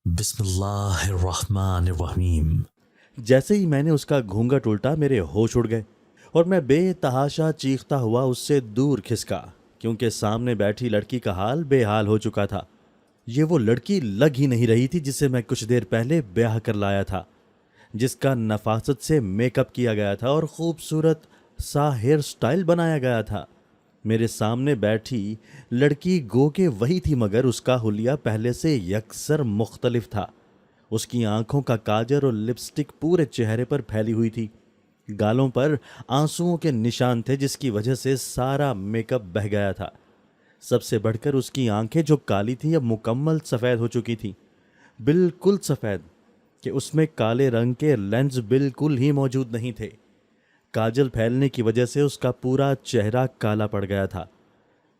بسم اللہ الرحمن الرحیم۔ جیسے ہی میں نے اس کا گھونگھٹ الٹا میرے ہوش اڑ گئے اور میں بے تحاشا چیختا ہوا اس سے دور کھسکا، کیونکہ سامنے بیٹھی لڑکی کا حال بے حال ہو چکا تھا۔ یہ وہ لڑکی لگ ہی نہیں رہی تھی جسے میں کچھ دیر پہلے بیاہ کر لایا تھا، جس کا نفاست سے میک اپ کیا گیا تھا اور خوبصورت سا ہیئر سٹائل بنایا گیا تھا۔ میرے سامنے بیٹھی لڑکی گو کہ وہی تھی، مگر اس کا حلیہ پہلے سے یکسر مختلف تھا۔ اس کی آنکھوں کا کاجل اور لپسٹک پورے چہرے پر پھیلی ہوئی تھی۔ گالوں پر آنسوؤں کے نشان تھے جس کی وجہ سے سارا میک اپ بہہ گیا تھا۔ سب سے بڑھ کر اس کی آنکھیں جو کالی تھیں اب مکمل سفید ہو چکی تھیں، بالکل سفید کہ اس میں کالے رنگ کے لینز بالکل ہی موجود نہیں تھے۔ کاجل پھیلنے کی وجہ سے اس کا پورا چہرہ کالا پڑ گیا تھا۔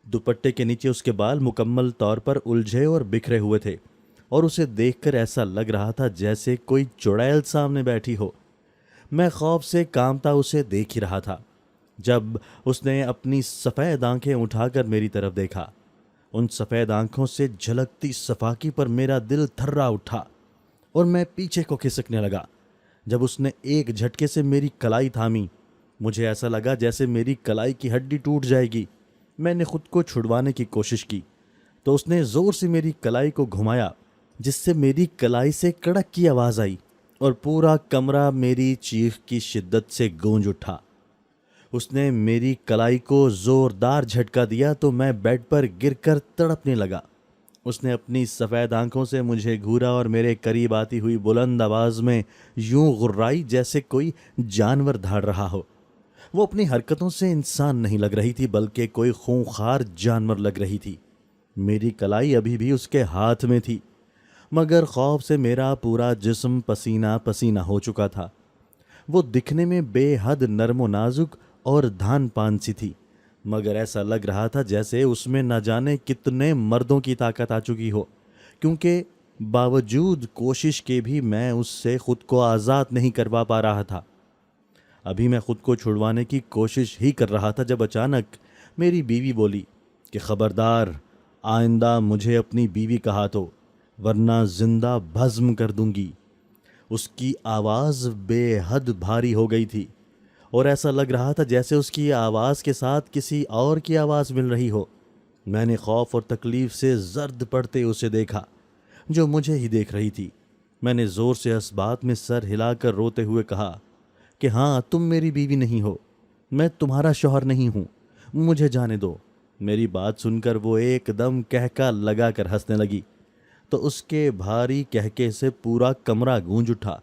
دوپٹے کے نیچے اس کے بال مکمل طور پر الجھے اور بکھرے ہوئے تھے، اور اسے دیکھ کر ایسا لگ رہا تھا جیسے کوئی چڑیل سامنے بیٹھی ہو۔ میں خوف سے کانپتا اسے دیکھ ہی رہا تھا جب اس نے اپنی سفید آنکھیں اٹھا کر میری طرف دیکھا۔ ان سفید آنکھوں سے جھلکتی صفاکی پر میرا دل تھرا اٹھا اور میں پیچھے کو کھسکنے لگا۔ جب اس نے ایک جھٹکے سے میری کلائی تھامی، مجھے ایسا لگا جیسے میری کلائی کی ہڈی ٹوٹ جائے گی۔ میں نے خود کو چھڑوانے کی کوشش کی تو اس نے زور سے میری کلائی کو گھمایا، جس سے میری کلائی سے کڑک کی آواز آئی اور پورا کمرہ میری چیخ کی شدت سے گونج اٹھا۔ اس نے میری کلائی کو زوردار جھٹکا دیا تو میں بیڈ پر گر کر تڑپنے لگا۔ اس نے اپنی سفید آنکھوں سے مجھے گھورا اور میرے قریب آتی ہوئی بلند آواز میں یوں غرائی جیسے کوئی جانور دھاڑ رہا ہو۔ وہ اپنی حرکتوں سے انسان نہیں لگ رہی تھی بلکہ کوئی خونخوار جانور لگ رہی تھی۔ میری کلائی ابھی بھی اس کے ہاتھ میں تھی، مگر خوف سے میرا پورا جسم پسینہ پسینہ ہو چکا تھا۔ وہ دکھنے میں بے حد نرم و نازک اور دھان پان سی تھی، مگر ایسا لگ رہا تھا جیسے اس میں نہ جانے کتنے مردوں کی طاقت آ چکی ہو، کیونکہ باوجود کوشش کے بھی میں اس سے خود کو آزاد نہیں کروا پا رہا تھا۔ ابھی میں خود کو چھڑوانے کی کوشش ہی کر رہا تھا جب اچانک میری بیوی بولی کہ خبردار، آئندہ مجھے اپنی بیوی کہا تو، ورنہ زندہ بھسم کر دوں گی۔ اس کی آواز بے حد بھاری ہو گئی تھی اور ایسا لگ رہا تھا جیسے اس کی آواز کے ساتھ کسی اور کی آواز مل رہی ہو۔ میں نے خوف اور تکلیف سے زرد پڑتے اسے دیکھا جو مجھے ہی دیکھ رہی تھی۔ میں نے زور سے اس بات میں سر ہلا کر روتے ہوئے کہا کہ ہاں، تم میری بیوی نہیں ہو، میں تمہارا شوہر نہیں ہوں، مجھے جانے دو۔ میری بات سن کر وہ ایک دم کہکا لگا کر ہنسنے لگی تو اس کے بھاری کہکے سے پورا کمرہ گونج اٹھا۔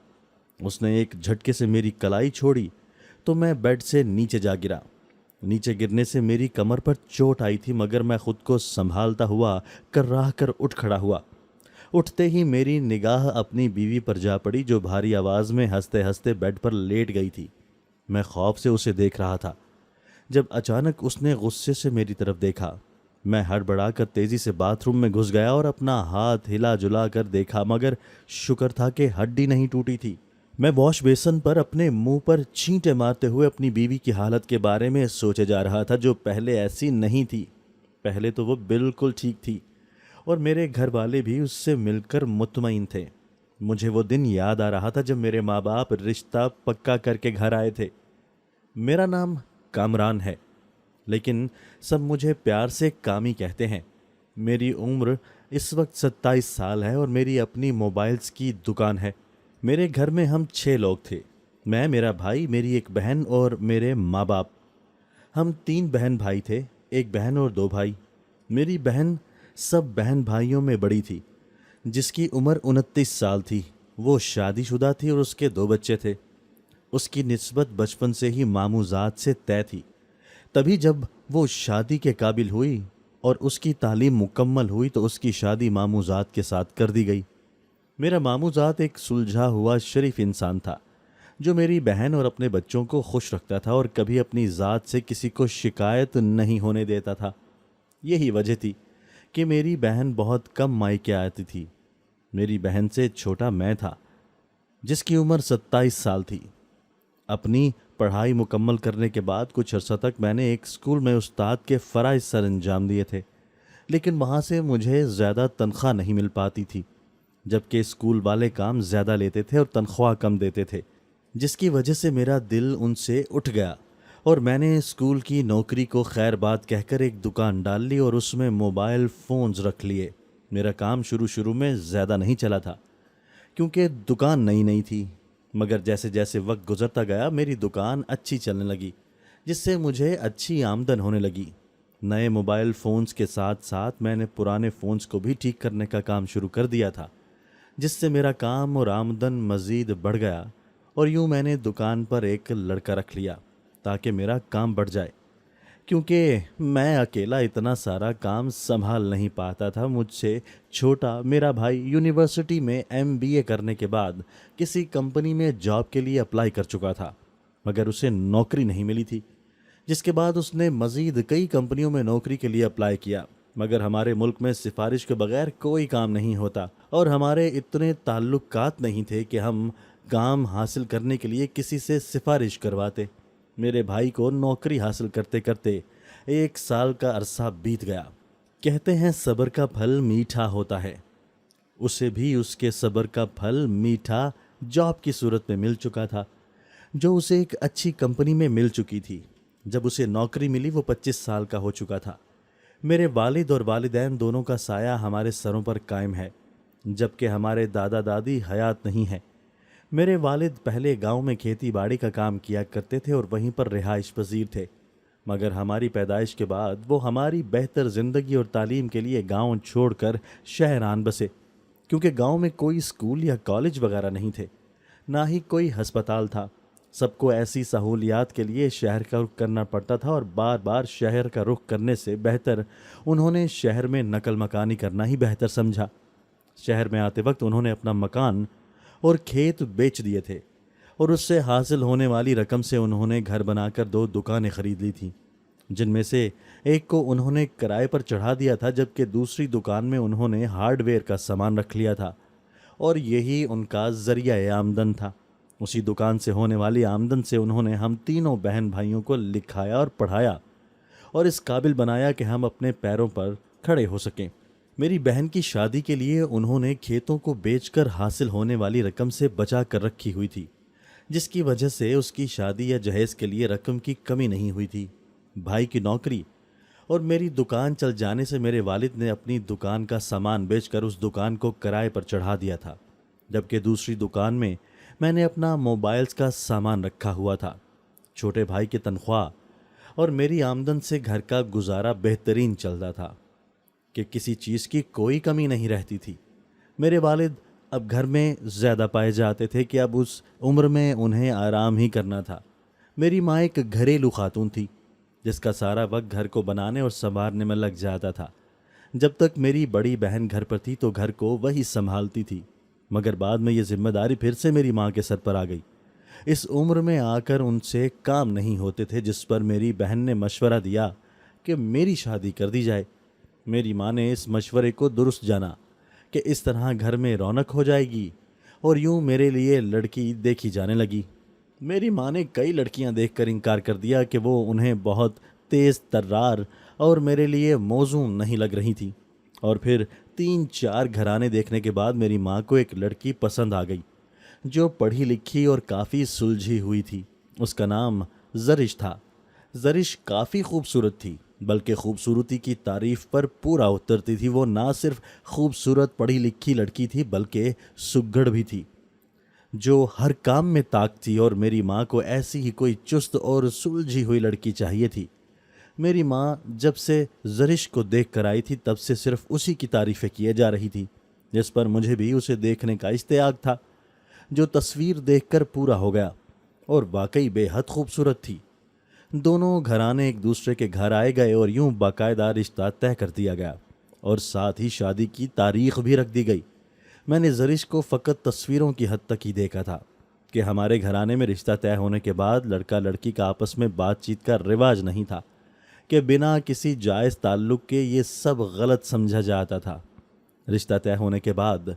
اس نے ایک جھٹکے سے میری کلائی چھوڑی تو میں بیڈ سے نیچے جا گرا۔ نیچے گرنے سے میری کمر پر چوٹ آئی تھی، مگر میں خود کو سنبھالتا ہوا کرراہ کر اٹھ کھڑا ہوا۔ اٹھتے ہی میری نگاہ اپنی بیوی پر جا پڑی جو بھاری آواز میں ہنستے ہنستے بیڈ پر لیٹ گئی تھی۔ میں خوف سے اسے دیکھ رہا تھا جب اچانک اس نے غصے سے میری طرف دیکھا۔ میں ہڑبڑا کر تیزی سے باتھ روم میں گھس گیا اور اپنا ہاتھ ہلا جلا کر دیکھا، مگر شکر تھا کہ ہڈی نہیں ٹوٹی تھی۔ میں واش بیسن پر اپنے منہ پر چھینٹے مارتے ہوئے اپنی بیوی کی حالت کے بارے میں سوچے جا رہا تھا، جو پہلے ایسی نہیں تھی۔ پہلے تو وہ بالکل ٹھیک تھی اور میرے گھر والے بھی اس سے مل کر مطمئن تھے۔ مجھے وہ دن یاد آ رہا تھا جب میرے ماں باپ رشتہ پکا کر کے گھر آئے تھے۔ میرا نام کامران ہے، لیکن سب مجھے پیار سے کامی کہتے ہیں۔ میری عمر اس وقت 27 سال ہے اور میری اپنی موبائلز کی دکان ہے۔ میرے گھر میں ہم 6 لوگ تھے، میں، میرا بھائی، میری ایک بہن اور میرے ماں باپ۔ ہم 3 بہن بھائی تھے، ایک بہن اور 2 بھائی۔ میری بہن سب بہن بھائیوں میں بڑی تھی، جس کی عمر 29 سال تھی۔ وہ شادی شدہ تھی اور اس کے 2 بچے تھے۔ اس کی نسبت بچپن سے ہی ماموزاد سے طے تھی۔ تبھی جب وہ شادی کے قابل ہوئی اور اس کی تعلیم مکمل ہوئی تو اس کی شادی ماموزاد کے ساتھ کر دی گئی۔ میرا ماموزاد ایک سلجھا ہوا شریف انسان تھا جو میری بہن اور اپنے بچوں کو خوش رکھتا تھا اور کبھی اپنی ذات سے کسی کو شکایت نہیں ہونے دیتا تھا۔ یہی وجہ تھی کہ میری بہن بہت کم مائکے آتی تھی۔ میری بہن سے چھوٹا میں تھا، جس کی عمر 27 سال تھی۔ اپنی پڑھائی مکمل کرنے کے بعد کچھ عرصہ تک میں نے ایک اسکول میں استاد کے فرائض سر انجام دیے تھے، لیکن وہاں سے مجھے زیادہ تنخواہ نہیں مل پاتی تھی۔ جبکہ اسکول والے کام زیادہ لیتے تھے اور تنخواہ کم دیتے تھے، جس کی وجہ سے میرا دل ان سے اٹھ گیا اور میں نے اسکول کی نوکری کو خیر بات کہہ کر ایک دکان ڈال لی اور اس میں موبائل فونز رکھ لیے۔ میرا کام شروع میں زیادہ نہیں چلا تھا کیونکہ دکان نئی تھی، مگر جیسے جیسے وقت گزرتا گیا میری دکان اچھی چلنے لگی، جس سے مجھے اچھی آمدن ہونے لگی۔ نئے موبائل فونز کے ساتھ ساتھ میں نے پرانے فونز کو بھی ٹھیک کرنے کا کام شروع کر دیا تھا، جس سے میرا کام اور آمدن مزید بڑھ گیا، اور یوں میں نے دکان پر ایک لڑکا رکھ لیا تاکہ میرا کام بڑھ جائے، کیونکہ میں اکیلا اتنا سارا کام سنبھال نہیں پاتا تھا۔ مجھ سے چھوٹا میرا بھائی یونیورسٹی میں MBA کرنے کے بعد کسی کمپنی میں جاب کے لیے اپلائی کر چکا تھا، مگر اسے نوکری نہیں ملی تھی، جس کے بعد اس نے مزید کئی کمپنیوں میں نوکری کے لیے اپلائی کیا، مگر ہمارے ملک میں سفارش کے بغیر کوئی کام نہیں ہوتا اور ہمارے اتنے تعلقات نہیں تھے کہ ہم کام حاصل کرنے کے لیے کسی سے سفارش کرواتے۔ میرے بھائی کو نوکری حاصل کرتے کرتے 1 سال کا عرصہ بیت گیا۔ کہتے ہیں صبر کا پھل میٹھا ہوتا ہے، اسے بھی اس کے صبر کا پھل میٹھا جاب کی صورت میں مل چکا تھا، جو اسے ایک اچھی کمپنی میں مل چکی تھی۔ جب اسے نوکری ملی وہ 25 سال کا ہو چکا تھا۔ میرے والد اور والدین دونوں کا سایہ ہمارے سروں پر قائم ہے، جبکہ ہمارے دادا دادی حیات نہیں ہیں۔ میرے والد پہلے گاؤں میں کھیتی باڑی کا کام کیا کرتے تھے اور وہیں پر رہائش پذیر تھے، مگر ہماری پیدائش کے بعد وہ ہماری بہتر زندگی اور تعلیم کے لیے گاؤں چھوڑ کر شہر آن بسے، کیونکہ گاؤں میں کوئی اسکول یا کالج وغیرہ نہیں تھے، نہ ہی کوئی ہسپتال تھا۔ سب کو ایسی سہولیات کے لیے شہر کا رخ کرنا پڑتا تھا، اور بار بار شہر کا رخ کرنے سے بہتر انہوں نے شہر میں نقل مکانی کرنا ہی بہتر سمجھا۔ شہر میں آتے وقت انہوں نے اپنا مکان اور کھیت بیچ دیے تھے، اور اس سے حاصل ہونے والی رقم سے انہوں نے گھر بنا کر 2 دکانیں خرید لی تھیں، جن میں سے ایک کو انہوں نے کرائے پر چڑھا دیا تھا، جبکہ دوسری دکان میں انہوں نے ہارڈ ویئر کا سامان رکھ لیا تھا، اور یہی ان کا ذریعہ آمدن تھا۔ اسی دکان سے ہونے والی آمدن سے انہوں نے ہم تینوں بہن بھائیوں کو لکھایا اور پڑھایا اور اس قابل بنایا کہ ہم اپنے پیروں پر کھڑے ہو سکیں۔ میری بہن کی شادی کے لیے انہوں نے کھیتوں کو بیچ کر حاصل ہونے والی رقم سے بچا کر رکھی ہوئی تھی، جس کی وجہ سے اس کی شادی یا جہیز کے لیے رقم کی کمی نہیں ہوئی تھی۔ بھائی کی نوکری اور میری دکان چل جانے سے میرے والد نے اپنی دکان کا سامان بیچ کر اس دکان کو کرائے پر چڑھا دیا تھا، جبکہ دوسری دکان میں نے اپنا موبائلز کا سامان رکھا ہوا تھا۔ چھوٹے بھائی کی تنخواہ اور میری آمدن سے گھر کا گزارا بہترین چلتا تھا کہ کسی چیز کی کوئی کمی نہیں رہتی تھی۔ میرے والد اب گھر میں زیادہ پائے جاتے تھے کہ اب اس عمر میں انہیں آرام ہی کرنا تھا۔ میری ماں ایک گھریلو خاتون تھی، جس کا سارا وقت گھر کو بنانے اور سنوارنے میں لگ جاتا تھا۔ جب تک میری بڑی بہن گھر پر تھی تو گھر کو وہی سنبھالتی تھی، مگر بعد میں یہ ذمہ داری پھر سے میری ماں کے سر پر آ گئی۔ اس عمر میں آ کر ان سے کام نہیں ہوتے تھے، جس پر میری بہن نے مشورہ دیا کہ میری شادی کر دی جائے۔ میری ماں نے اس مشورے کو درست جانا کہ اس طرح گھر میں رونق ہو جائے گی، اور یوں میرے لیے لڑکی دیکھی جانے لگی۔ میری ماں نے کئی لڑکیاں دیکھ کر انکار کر دیا کہ وہ انہیں بہت تیز ترار اور میرے لیے موزوں نہیں لگ رہی تھی، اور پھر 3-4 گھرانے دیکھنے کے بعد میری ماں کو ایک لڑکی پسند آ گئی جو پڑھی لکھی اور کافی سلجھی ہوئی تھی۔ اس کا نام زرش تھا۔ زرش کافی خوبصورت تھی، بلکہ خوبصورتی کی تعریف پر پورا اترتی تھی۔ وہ نہ صرف خوبصورت پڑھی لکھی لڑکی تھی بلکہ سگڑ بھی تھی، جو ہر کام میں طاق تھی، اور میری ماں کو ایسی ہی کوئی چست اور سلجھی ہوئی لڑکی چاہیے تھی۔ میری ماں جب سے زرش کو دیکھ کر آئی تھی تب سے صرف اسی کی تعریفیں کیے جا رہی تھی، جس پر مجھے بھی اسے دیکھنے کا اشتیاق تھا، جو تصویر دیکھ کر پورا ہو گیا، اور واقعی بے حد خوبصورت تھی۔ دونوں گھرانے ایک دوسرے کے گھر آئے گئے اور یوں باقاعدہ رشتہ طے کر دیا گیا، اور ساتھ ہی شادی کی تاریخ بھی رکھ دی گئی۔ میں نے زرش کو فقط تصویروں کی حد تک ہی دیکھا تھا کہ ہمارے گھرانے میں رشتہ طے ہونے کے بعد لڑکا لڑکی کا آپس میں بات چیت کا رواج نہیں تھا کہ بنا کسی جائز تعلق کے یہ سب غلط سمجھا جاتا تھا۔ رشتہ طے ہونے کے بعد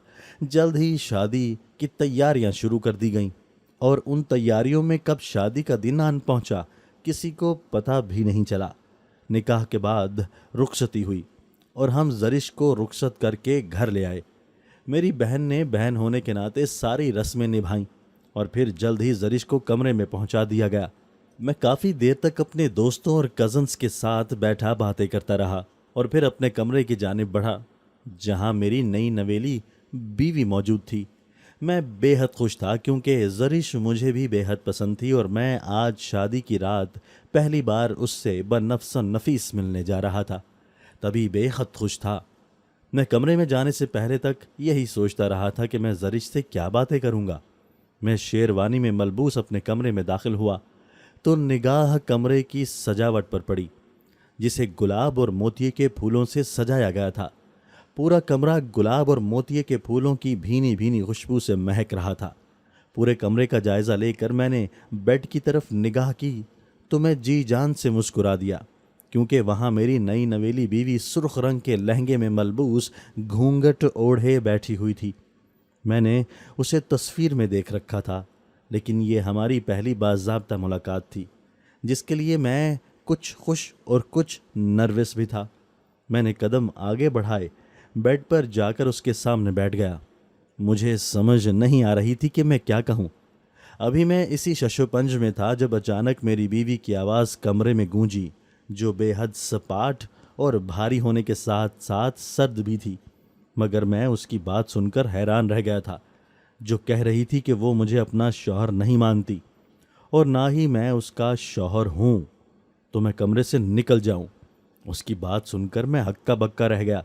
جلد ہی شادی کی تیاریاں شروع کر دی گئیں، اور ان تیاریوں میں کب شادی کا دن آن پہنچا کسی کو پتہ بھی نہیں چلا۔ نکاح کے بعد رخصتی ہوئی اور ہم زرش کو رخصت کر کے گھر لے آئے۔ میری بہن نے بہن ہونے کے ناطے ساری رسمیں نبھائیں اور پھر جلد ہی زرش کو کمرے میں پہنچا دیا گیا۔ میں کافی دیر تک اپنے دوستوں اور کزنز کے ساتھ بیٹھا باتیں کرتا رہا اور پھر اپنے کمرے کی جانب بڑھا جہاں میری نئی نویلی بیوی موجود تھی۔ میں بے حد خوش تھا کیونکہ زرش مجھے بھی بے حد پسند تھی اور میں آج شادی کی رات پہلی بار اس سے بنفس نفیس ملنے جا رہا تھا، تبھی بے حد خوش تھا۔ میں کمرے میں جانے سے پہلے تک یہی سوچتا رہا تھا کہ میں زرش سے کیا باتیں کروں گا۔ میں شیروانی میں ملبوس اپنے کمرے میں داخل ہوا تو نگاہ کمرے کی سجاوٹ پر پڑی جسے گلاب اور موتیے کے پھولوں سے سجایا گیا تھا۔ پورا کمرہ گلاب اور موتیے کے پھولوں کی بھینی بھینی خوشبو سے مہک رہا تھا۔ پورے کمرے کا جائزہ لے کر میں نے بیڈ کی طرف نگاہ کی تو میں جی جان سے مسکرا دیا کیونکہ وہاں میری نئی نویلی بیوی سرخ رنگ کے لہنگے میں ملبوس گھونگھٹ اوڑھے بیٹھی ہوئی تھی۔ میں نے اسے تصویر میں دیکھ رکھا تھا لیکن یہ ہماری پہلی باضابطہ ملاقات تھی جس کے لیے میں کچھ خوش اور کچھ نروس بھی تھا۔ میں نے قدم آگے بڑھائے، بیڈ پر جا کر اس کے سامنے بیٹھ گیا۔ مجھے سمجھ نہیں آ رہی تھی کہ میں کیا کہوں۔ ابھی میں اسی شش و پنج میں تھا جب اچانک میری بیوی کی آواز کمرے میں گونجی جو بے حد سپاٹ اور بھاری ہونے کے ساتھ ساتھ سرد بھی تھی، مگر میں اس کی بات سن کر حیران رہ گیا تھا، جو کہہ رہی تھی کہ وہ مجھے اپنا شوہر نہیں مانتی اور نہ ہی میں اس کا شوہر ہوں تو میں کمرے سے نکل جاؤں۔ اس کی بات سن کر میں ہکا بکا رہ گیا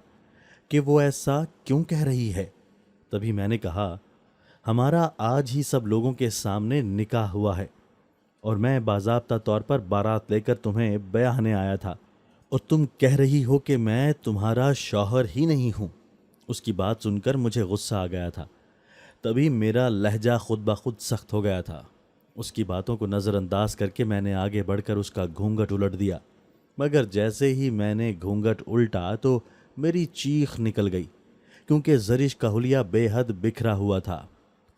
کہ وہ ایسا کیوں کہہ رہی ہے۔ تبھی میں نے کہا، ہمارا آج ہی سب لوگوں کے سامنے نکاح ہوا ہے اور میں باضابطہ طور پر بارات لے کر تمہیں بیاہنے آیا تھا اور تم کہہ رہی ہو کہ میں تمہارا شوہر ہی نہیں ہوں۔ اس کی بات سن کر مجھے غصہ آ گیا تھا، تبھی میرا لہجہ خود بخود سخت ہو گیا تھا۔ اس کی باتوں کو نظر انداز کر کے میں نے آگے بڑھ کر اس کا گھونگھٹ الٹ دیا، مگر جیسے ہی میں نے گھونگھٹ الٹا تو میری چیخ نکل گئی کیونکہ زرش کا حلیہ بے حد بکھرا ہوا تھا۔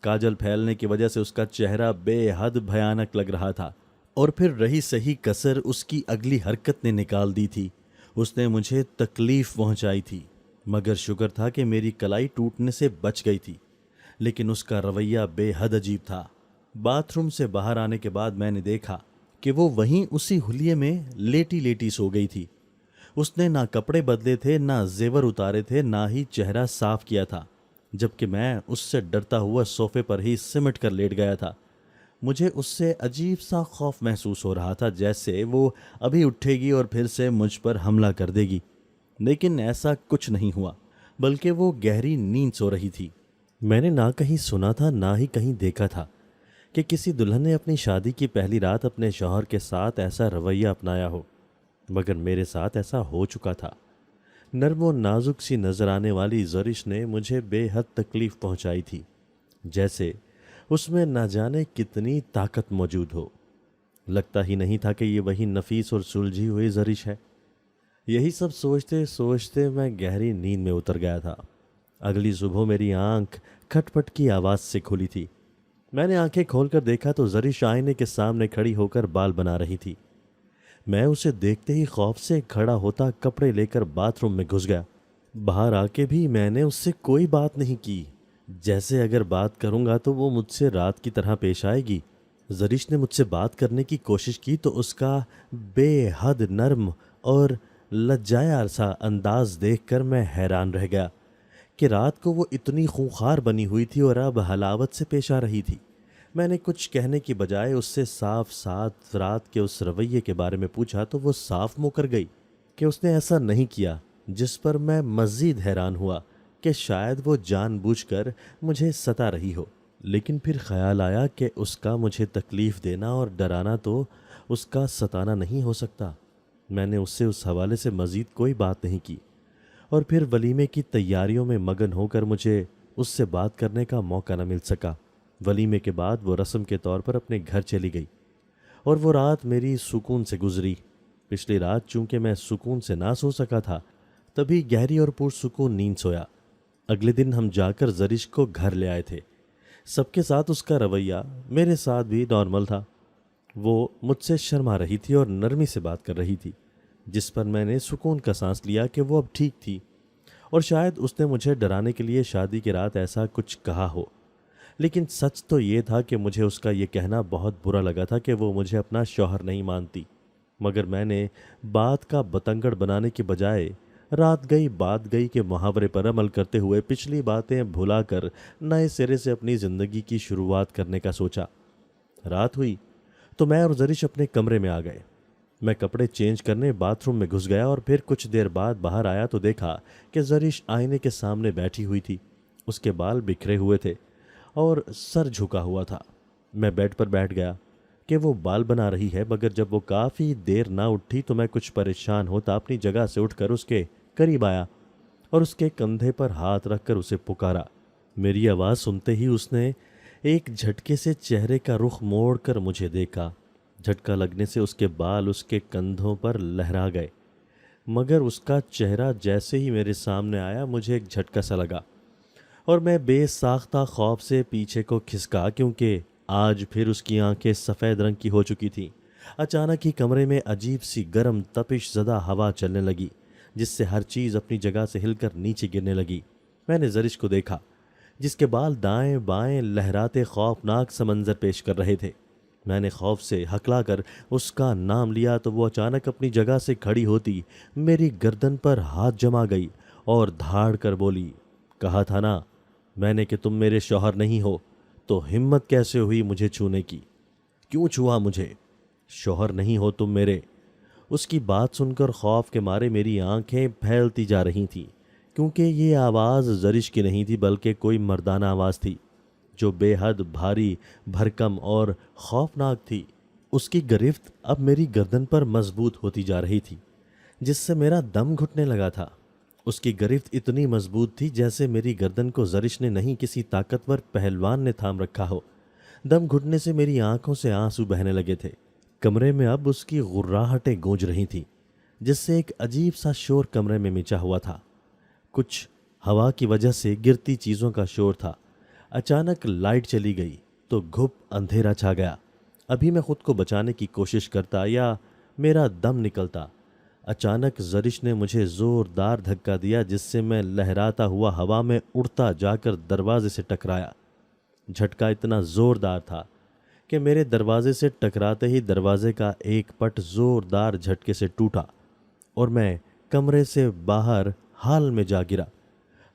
کاجل پھیلنے کی وجہ سے اس کا چہرہ بے حد بھیانک لگ رہا تھا اور پھر رہی صحیح کسر اس کی اگلی حرکت نے نکال دی تھی۔ اس نے مجھے تکلیف پہنچائی تھی، مگر شکر تھا کہ میری کلائی ٹوٹنے سے بچ گئی تھی، لیکن اس کا رویہ بے حد عجیب تھا۔ باتھ روم سے باہر آنے کے بعد میں نے دیکھا کہ وہ وہیں اسی حلیے میں لیٹی لیٹی سو گئی تھی۔ اس نے نہ کپڑے بدلے تھے، نہ زیور اتارے تھے، نہ ہی چہرہ صاف کیا تھا، جبکہ میں اس سے ڈرتا ہوا صوفے پر ہی سمٹ کر لیٹ گیا تھا۔ مجھے اس سے عجیب سا خوف محسوس ہو رہا تھا، جیسے وہ ابھی اٹھے گی اور پھر سے مجھ پر حملہ کر دے گی، لیکن ایسا کچھ نہیں ہوا، بلکہ وہ گہری نیند سو رہی تھی۔ میں نے نہ کہیں سنا تھا نہ ہی کہیں دیکھا تھا کہ کسی دلہن نے اپنی شادی کی پہلی رات اپنے شوہر کے ساتھ ایسا رویہ اپنایا ہو، مگر میرے ساتھ ایسا ہو چکا تھا۔ نرم و نازک سی نظر آنے والی زرش نے مجھے بے حد تکلیف پہنچائی تھی، جیسے اس میں نہ جانے کتنی طاقت موجود ہو۔ لگتا ہی نہیں تھا کہ یہ وہی نفیس اور سلجھی ہوئی زرش ہے۔ یہی سب سوچتے سوچتے میں گہری نیند میں اتر گیا تھا۔ اگلی صبح میری آنکھ کھٹ پٹ کی آواز سے کھلی تھی۔ میں نے آنکھیں کھول کر دیکھا تو زرش آئینے کے سامنے کھڑی ہو کر بال بنا رہی تھی۔ میں اسے دیکھتے ہی خوف سے کھڑا ہوتا کپڑے لے کر باتھ روم میں گھس گیا۔ باہر آ کے بھی میں نے اس سے کوئی بات نہیں کی، جیسے اگر بات کروں گا تو وہ مجھ سے رات کی طرح پیش آئے گی۔ زرش نے مجھ سے بات کرنے کی کوشش کی تو اس کا بے حد نرم اور لجایا سا انداز دیکھ کر میں حیران رہ گیا کہ رات کو وہ اتنی خونخوار بنی ہوئی تھی اور اب حلاوت سے پیش آ رہی تھی۔ میں نے کچھ کہنے کی بجائے اس سے صاف ساتھ رات کے اس رویے کے بارے میں پوچھا تو وہ صاف مکر گئی کہ اس نے ایسا نہیں کیا، جس پر میں مزید حیران ہوا کہ شاید وہ جان بوجھ کر مجھے ستا رہی ہو۔ لیکن پھر خیال آیا کہ اس کا مجھے تکلیف دینا اور ڈرانا تو اس کا ستانا نہیں ہو سکتا۔ میں نے اس سے اس حوالے سے مزید کوئی بات نہیں کی اور پھر ولیمے کی تیاریوں میں مگن ہو کر مجھے اس سے بات کرنے کا موقع نہ مل سکا۔ ولیمے کے بعد وہ رسم کے طور پر اپنے گھر چلی گئی اور وہ رات میری سکون سے گزری۔ پچھلی رات چونکہ میں سکون سے نہ سو سکا تھا، تبھی گہری اور پرسکون نیند سویا۔ اگلے دن ہم جا کر زرش کو گھر لے آئے تھے۔ سب کے ساتھ اس کا رویہ میرے ساتھ بھی نارمل تھا۔ وہ مجھ سے شرما رہی تھی اور نرمی سے بات کر رہی تھی، جس پر میں نے سکون کا سانس لیا کہ وہ اب ٹھیک تھی اور شاید اس نے مجھے ڈرانے کے لیے شادی کی رات ایسا کچھ کہا ہو، لیکن سچ تو یہ تھا کہ مجھے اس کا یہ کہنا بہت برا لگا تھا کہ وہ مجھے اپنا شوہر نہیں مانتی، مگر میں نے بات کا بتنگڑ بنانے کے بجائے رات گئی بات گئی کے محاورے پر عمل کرتے ہوئے پچھلی باتیں بھلا کر نئے سرے سے اپنی زندگی کی شروعات کرنے کا سوچا۔ رات ہوئی تو میں اور زرش اپنے کمرے میں آ گئے۔ میں کپڑے چینج کرنے باتھ روم میں گھس گیا اور پھر کچھ دیر بعد باہر آیا تو دیکھا کہ زرش آئینے کے سامنے بیٹھی ہوئی تھی۔ اس کے بال بکھرے ہوئے تھے اور سر جھکا ہوا تھا۔ میں بیڈ پر بیٹھ گیا کہ وہ بال بنا رہی ہے، مگر جب وہ کافی دیر نہ اٹھی تو میں کچھ پریشان ہوتا اپنی جگہ سے اٹھ کر اس کے قریب آیا اور اس کے کندھے پر ہاتھ رکھ کر اسے پکارا۔ میری آواز سنتے ہی اس نے ایک جھٹکے سے چہرے کا رخ موڑ کر مجھے دیکھا۔ جھٹکا لگنے سے اس کے بال اس کے کندھوں پر لہرا گئے، مگر اس کا چہرہ جیسے ہی میرے سامنے آیا مجھے ایک جھٹکا سا لگا اور میں بے ساختہ خوف سے پیچھے کو کھسکا، کیونکہ آج پھر اس کی آنکھیں سفید رنگ کی ہو چکی تھیں۔ اچانک ہی کمرے میں عجیب سی گرم تپش زدہ ہوا چلنے لگی، جس سے ہر چیز اپنی جگہ سے ہل کر نیچے گرنے لگی۔ میں نے زرش کو دیکھا جس کے بال دائیں بائیں لہراتے خوفناک سمنظر پیش کر رہے تھے۔ میں نے خوف سے ہکلا کر اس کا نام لیا تو وہ اچانک اپنی جگہ سے کھڑی ہوتی میری گردن پر ہاتھ جما گئی اور دھاڑ کر بولی، کہا تھا نا میں نے کہ تم میرے شوہر نہیں ہو، تو ہمت کیسے ہوئی مجھے چھونے کی؟ کیوں چھوا مجھے؟ شوہر نہیں ہو تم میرے۔ اس کی بات سن کر خوف کے مارے میری آنکھیں پھیلتی جا رہی تھیں، کیونکہ یہ آواز زرش کی نہیں تھی بلکہ کوئی مردانہ آواز تھی جو بے حد بھاری بھرکم اور خوفناک تھی۔ اس کی گرفت اب میری گردن پر مضبوط ہوتی جا رہی تھی، جس سے میرا دم گھٹنے لگا تھا۔ اس کی گرفت اتنی مضبوط تھی جیسے میری گردن کو زرش نے نہیں کسی طاقتور پہلوان نے تھام رکھا ہو۔ دم گھٹنے سے میری آنکھوں سے آنسو بہنے لگے تھے۔ کمرے میں اب اس کی غراہٹیں گونج رہی تھیں، جس سے ایک عجیب سا شور کمرے میں مچا ہوا تھا۔ کچھ ہوا کی وجہ سے گرتی چیزوں کا شور تھا۔ اچانک لائٹ چلی گئی تو گھپ اندھیرا چھا گیا۔ ابھی میں خود کو بچانے کی کوشش کرتا یا میرا دم نکلتا، اچانک زرش نے مجھے زوردار دھکا دیا، جس سے میں لہراتا ہوا ہوا میں اڑتا جا کر دروازے سے ٹکرایا۔ جھٹکا اتنا زوردار تھا کہ میرے دروازے سے ٹکراتے ہی دروازے کا ایک پٹ زوردار جھٹکے سے ٹوٹا اور میں کمرے سے باہر ہال میں جا گرا۔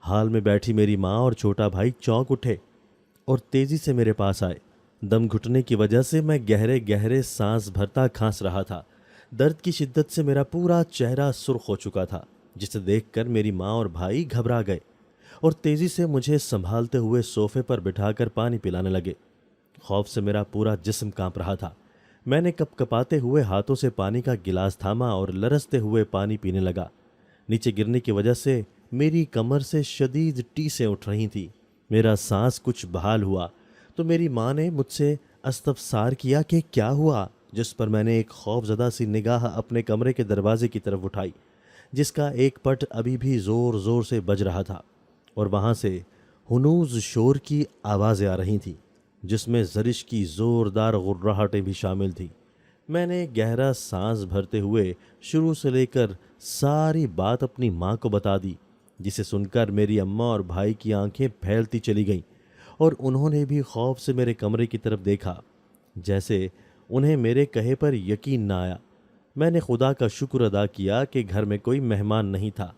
ہال میں بیٹھی میری ماں اور چھوٹا بھائی چونک اٹھے اور تیزی سے میرے پاس آئے۔ دم گھٹنے کی وجہ سے میں گہرے گہرے سانس بھرتا کھانس رہا تھا۔ درد کی شدت سے میرا پورا چہرہ سرخ ہو چکا تھا، جسے دیکھ کر میری ماں اور بھائی گھبرا گئے اور تیزی سے مجھے سنبھالتے ہوئے صوفے پر بٹھا کر پانی پلانے لگے۔ خوف سے میرا پورا جسم کانپ رہا تھا۔ میں نے کپ کپاتے ہوئے ہاتھوں سے پانی کا گلاس تھاما اور لرزتے ہوئے پانی پینے لگا۔ نیچے گرنے کی وجہ سے میری کمر سے شدید ٹیسیں اٹھ رہی تھیں۔ میرا سانس کچھ بحال ہوا تو میری ماں نے مجھ سے استفسار کیا کہ کیا ہوا، جس پر میں نے ایک خوف زدہ سی نگاہ اپنے کمرے کے دروازے کی طرف اٹھائی، جس کا ایک پٹ ابھی بھی زور زور سے بج رہا تھا اور وہاں سے ہنوز شور کی آوازیں آ رہی تھیں، جس میں زرش کی زوردار غراہٹیں بھی شامل تھیں۔ میں نے گہرا سانس بھرتے ہوئے شروع سے لے کر ساری بات اپنی ماں کو بتا دی، جسے سن کر میری اماں اور بھائی کی آنکھیں پھیلتی چلی گئیں اور انہوں نے بھی خوف سے میرے کمرے کی طرف دیکھا، جیسے انہیں میرے کہے پر یقین نہ آیا۔ میں نے خدا کا شکر ادا کیا کہ گھر میں کوئی مہمان نہیں تھا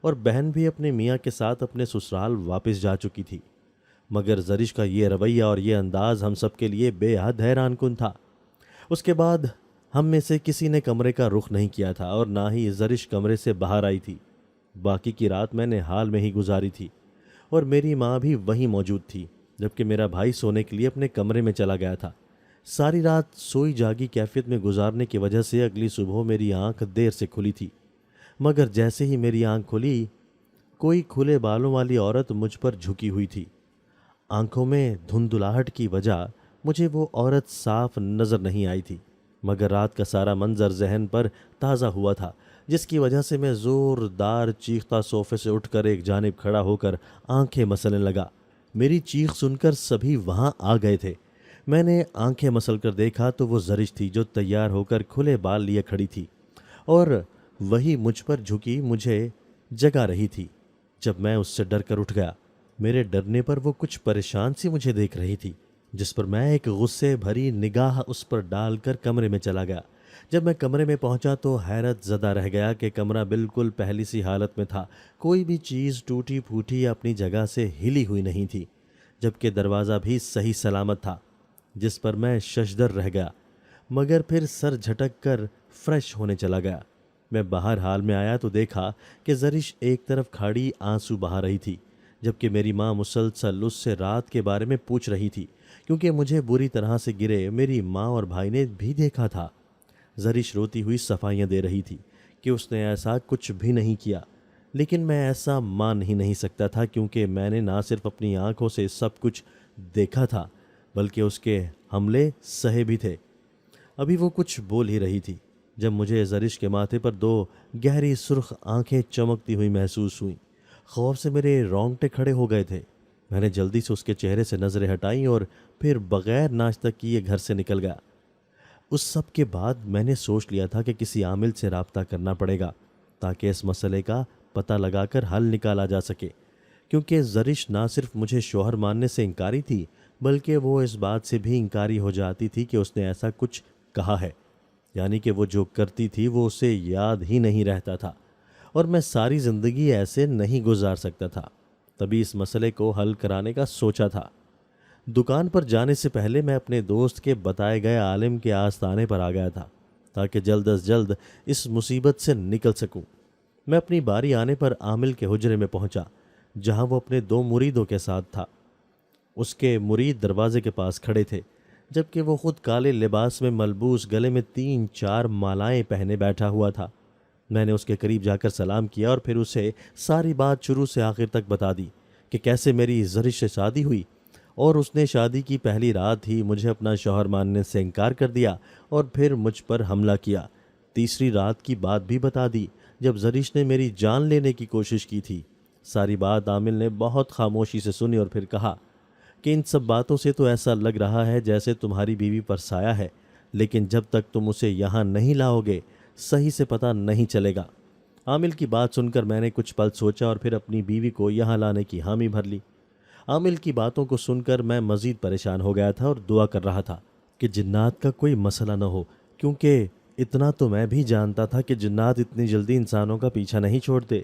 اور بہن بھی اپنے میاں کے ساتھ اپنے سسرال واپس جا چکی تھی، مگر زرش کا یہ رویہ اور یہ انداز ہم سب کے لیے بے حد حیران کن تھا۔ اس کے بعد ہم میں سے کسی نے کمرے کا رخ نہیں کیا تھا اور نہ ہی زرش کمرے سے باہر آئی تھی۔ باقی کی رات میں نے حال میں ہی گزاری تھی اور میری ماں بھی وہیں موجود تھی، جبکہ میرا بھائی سونے کے لیے اپنے کمرے میں چلا گیا تھا۔ ساری رات سوئی جاگی کیفیت میں گزارنے کی وجہ سے اگلی صبح میری آنکھ دیر سے کھلی تھی، مگر جیسے ہی میری آنکھ کھلی کوئی کھلے بالوں والی عورت مجھ پر جھکی ہوئی تھی۔ آنکھوں میں دھندلاہٹ کی وجہ مجھے وہ عورت صاف نظر نہیں آئی تھی، مگر رات کا سارا منظر ذہن پر تازہ ہوا تھا، جس کی وجہ سے میں زوردار چیختا صوفے سے اٹھ کر ایک جانب کھڑا ہو کر آنکھیں مسلنے لگا۔ میری چیخ سن کر سبھی وہاں آ گئے تھے۔ میں نے آنکھیں مسل کر دیکھا تو وہ زرش تھی جو تیار ہو کر کھلے بال لیے کھڑی تھی اور وہی مجھ پر جھکی مجھے جگا رہی تھی۔ جب میں اس سے ڈر کر اٹھ گیا۔ میرے ڈرنے پر وہ کچھ پریشان سی مجھے دیکھ رہی تھی، جس پر میں ایک غصے بھری نگاہ اس پر ڈال کر کمرے میں چلا گیا۔ جب میں کمرے میں پہنچا تو حیرت زدہ رہ گیا کہ کمرہ بالکل پہلی سی حالت میں تھا، کوئی بھی چیز ٹوٹی پھوٹی یا اپنی جگہ سے ہلی ہوئی نہیں تھی، جبکہ دروازہ بھی صحیح سلامت تھا، جس پر میں ششدر رہ گیا، مگر پھر سر جھٹک کر فریش ہونے چلا گیا۔ میں باہر حال میں آیا تو دیکھا کہ زرش ایک طرف کھڑی آنسو بہا رہی تھی، جبکہ میری ماں مسلسل اس سے رات کے بارے میں پوچھ رہی تھی، کیونکہ مجھے بری طرح سے گرے میری ماں اور بھائی نے بھی دیکھا تھا۔ زرش روتی ہوئی صفائیاں دے رہی تھی کہ اس نے ایسا کچھ بھی نہیں کیا، لیکن میں ایسا مان ہی نہیں سکتا تھا، کیونکہ میں نے نہ صرف اپنی آنکھوں سے سب کچھ دیکھا تھا بلکہ اس کے حملے سہے بھی تھے۔ ابھی وہ کچھ بول ہی رہی تھی جب مجھے زرش کے ماتھے پر دو گہری سرخ آنکھیں چمکتی ہوئی محسوس ہوئیں۔ خوف سے میرے رونگٹے کھڑے ہو گئے تھے۔ میں نے جلدی سے اس کے چہرے سے نظریں ہٹائیں اور پھر بغیر ناشتہ کیے گھر سے نکل گیا۔ اس سب کے بعد میں نے سوچ لیا تھا کہ کسی عامل سے رابطہ کرنا پڑے گا تاکہ اس مسئلے کا پتہ لگا کر حل نکالا جا سکے، کیونکہ زرش نہ صرف مجھے شوہر ماننے سے انکاری تھی بلکہ وہ اس بات سے بھی انکاری ہو جاتی تھی کہ اس نے ایسا کچھ کہا ہے، یعنی کہ وہ جو کرتی تھی وہ اسے یاد ہی نہیں رہتا تھا، اور میں ساری زندگی ایسے نہیں گزار سکتا تھا۔ تبھی اس مسئلے کو حل کرانے کا سوچا تھا۔ دکان پر جانے سے پہلے میں اپنے دوست کے بتائے گئے عالم کے آستانے پر آ گیا تھا تاکہ جلد از جلد اس مصیبت سے نکل سکوں۔ میں اپنی باری آنے پر عامل کے حجرے میں پہنچا، جہاں وہ اپنے 2 مریدوں کے ساتھ تھا۔ اس کے مرید دروازے کے پاس کھڑے تھے، جبکہ وہ خود کالے لباس میں ملبوس گلے میں 3-4 مالائیں پہنے بیٹھا ہوا تھا۔ میں نے اس کے قریب جا کر سلام کیا اور پھر اسے ساری بات شروع سے آخر تک بتا دی کہ کیسے میری زرش سے شادی ہوئی، اور اس نے شادی کی پہلی رات ہی مجھے اپنا شوہر ماننے سے انکار کر دیا اور پھر مجھ پر حملہ کیا۔ تیسری رات کی بات بھی بتا دی جب زرش نے میری جان لینے کی کوشش کی تھی۔ ساری بات عامل نے بہت خاموشی سے سنی اور پھر کہا کہ ان سب باتوں سے تو ایسا لگ رہا ہے جیسے تمہاری بیوی پر سایہ ہے، لیکن جب تک تم اسے یہاں نہیں لاؤ گے صحیح سے پتہ نہیں چلے گا۔ عامل کی بات سن کر میں نے کچھ پل سوچا اور پھر اپنی بیوی کو یہاں لانے کی حامی بھر لی۔ عامل کی باتوں کو سن کر میں مزید پریشان ہو گیا تھا اور دعا کر رہا تھا کہ جنات کا کوئی مسئلہ نہ ہو، کیونکہ اتنا تو میں بھی جانتا تھا کہ جنات اتنی جلدی انسانوں کا پیچھا نہیں چھوڑتے۔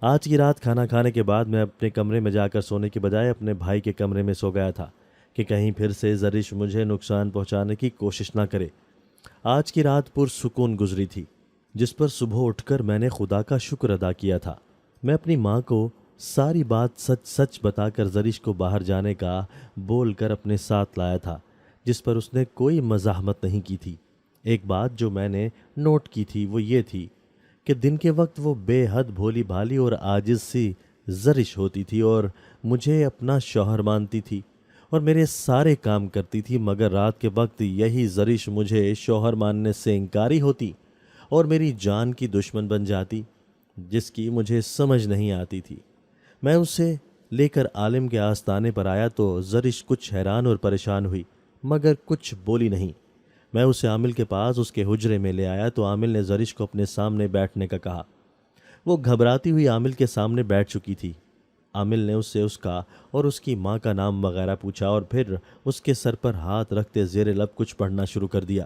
آج کی رات کھانا کھانے کے بعد میں اپنے کمرے میں جا کر سونے کے بجائے اپنے بھائی کے کمرے میں سو گیا تھا کہ کہیں پھر سے زرش مجھے نقصان پہنچانے کی کوشش نہ کرے۔ آج کی رات پرسکون گزری تھی، جس پر صبح اٹھ کر میں نے خدا کا شکر ادا کیا تھا۔ میں اپنی ماں کو ساری بات سچ سچ بتا کر زرش کو باہر جانے کا بول کر اپنے ساتھ لایا تھا، جس پر اس نے کوئی مزاحمت نہیں کی تھی۔ ایک بات جو میں نے نوٹ کی تھی وہ یہ تھی کہ دن کے وقت وہ بے حد بھولی بھالی اور عاجز سی زرش ہوتی تھی اور مجھے اپنا شوہر مانتی تھی اور میرے سارے کام کرتی تھی، مگر رات کے وقت یہی زرش مجھے شوہر ماننے سے انکاری ہوتی اور میری جان کی دشمن بن جاتی، جس کی مجھے سمجھ نہیں آتی تھی۔ میں اسے لے کر عالم کے آستانے پر آیا تو زرش کچھ حیران اور پریشان ہوئی، مگر کچھ بولی نہیں۔ میں اسے عامل کے پاس اس کے حجرے میں لے آیا تو عامل نے زرش کو اپنے سامنے بیٹھنے کا کہا۔ وہ گھبراتی ہوئی عامل کے سامنے بیٹھ چکی تھی۔ عامل نے اس سے اس کا اور اس کی ماں کا نام وغیرہ پوچھا اور پھر اس کے سر پر ہاتھ رکھتے زیر لب کچھ پڑھنا شروع کر دیا۔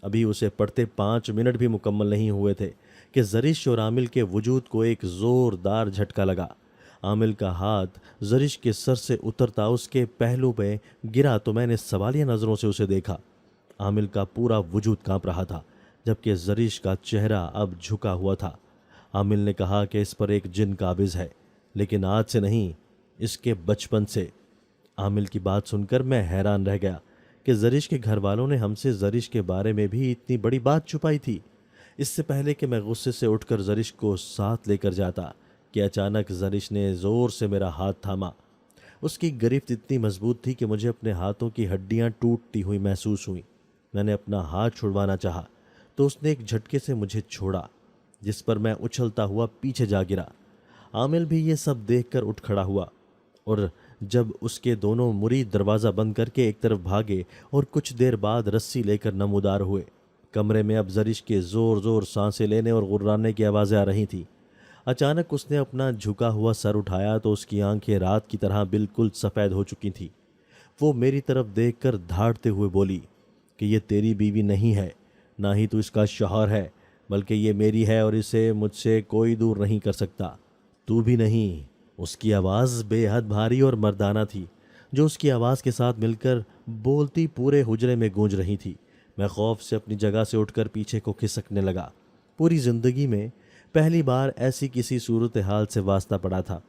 ابھی اسے پڑھتے 5 منٹ بھی مکمل نہیں ہوئے تھے کہ زرش اور عامل کے وجود کو ایک زوردار جھٹکا لگا۔ عامل کا ہاتھ زرش کے سر سے اترتا اس کے پہلو پہ گرا تو میں نے سوالیہ نظروں سے اسے دیکھا۔ عامل کا پورا وجود کانپ رہا تھا، جبکہ زرش کا چہرہ اب جھکا ہوا تھا۔ عامل نے کہا کہ اس پر ایک جن قابض ہے، لیکن آج سے نہیں، اس کے بچپن سے۔ عامل کی بات سن کر میں حیران رہ گیا کہ زرش کے گھر والوں نے ہم سے زرش کے بارے میں بھی اتنی بڑی بات چھپائی تھی۔ اس سے پہلے کہ میں غصے سے اٹھ کر زرش کو ساتھ لے کر جاتا کہ اچانک زرش نے زور سے میرا ہاتھ تھاما۔ اس کی گرفت اتنی مضبوط تھی کہ مجھے اپنے ہاتھوں کی ہڈیاں ٹوٹتی ہوئی محسوس ہوئیں۔ میں نے اپنا ہاتھ چھڑوانا چاہا تو اس نے ایک جھٹکے سے مجھے چھوڑا، جس پر میں اچھلتا ہوا پیچھے جا گرا۔ عامل بھی یہ سب دیکھ کر اٹھ کھڑا ہوا، اور جب اس کے دونوں مرید دروازہ بند کر کے ایک طرف بھاگے اور کچھ دیر بعد رسی لے کر نمودار ہوئے۔ کمرے میں اب زرش کے زور زور سانسیں لینے اور غرانے کی آوازیں آ رہی تھیں۔ اچانک اس نے اپنا جھکا ہوا سر اٹھایا تو اس کی آنکھیں رات کی طرح بالکل سفید ہو چکی تھیں۔ وہ میری طرف دیکھ کر دھاڑتے ہوئے بولی کہ یہ تیری بیوی نہیں ہے، نہ ہی تو اس کا شوہر ہے، بلکہ یہ میری ہے اور اسے مجھ سے کوئی دور نہیں کر سکتا۔ تو بھی نہیں۔ اس کی آواز بے حد بھاری اور مردانہ تھی، جو اس کی آواز کے ساتھ مل کر بولتی پورے حجرے میں گونج رہی تھی۔ میں خوف سے اپنی جگہ سے اٹھ کر پیچھے کو کھسکنے لگا۔ پوری زندگی میں پہلی بار ایسی کسی صورتحال سے واسطہ پڑا تھا۔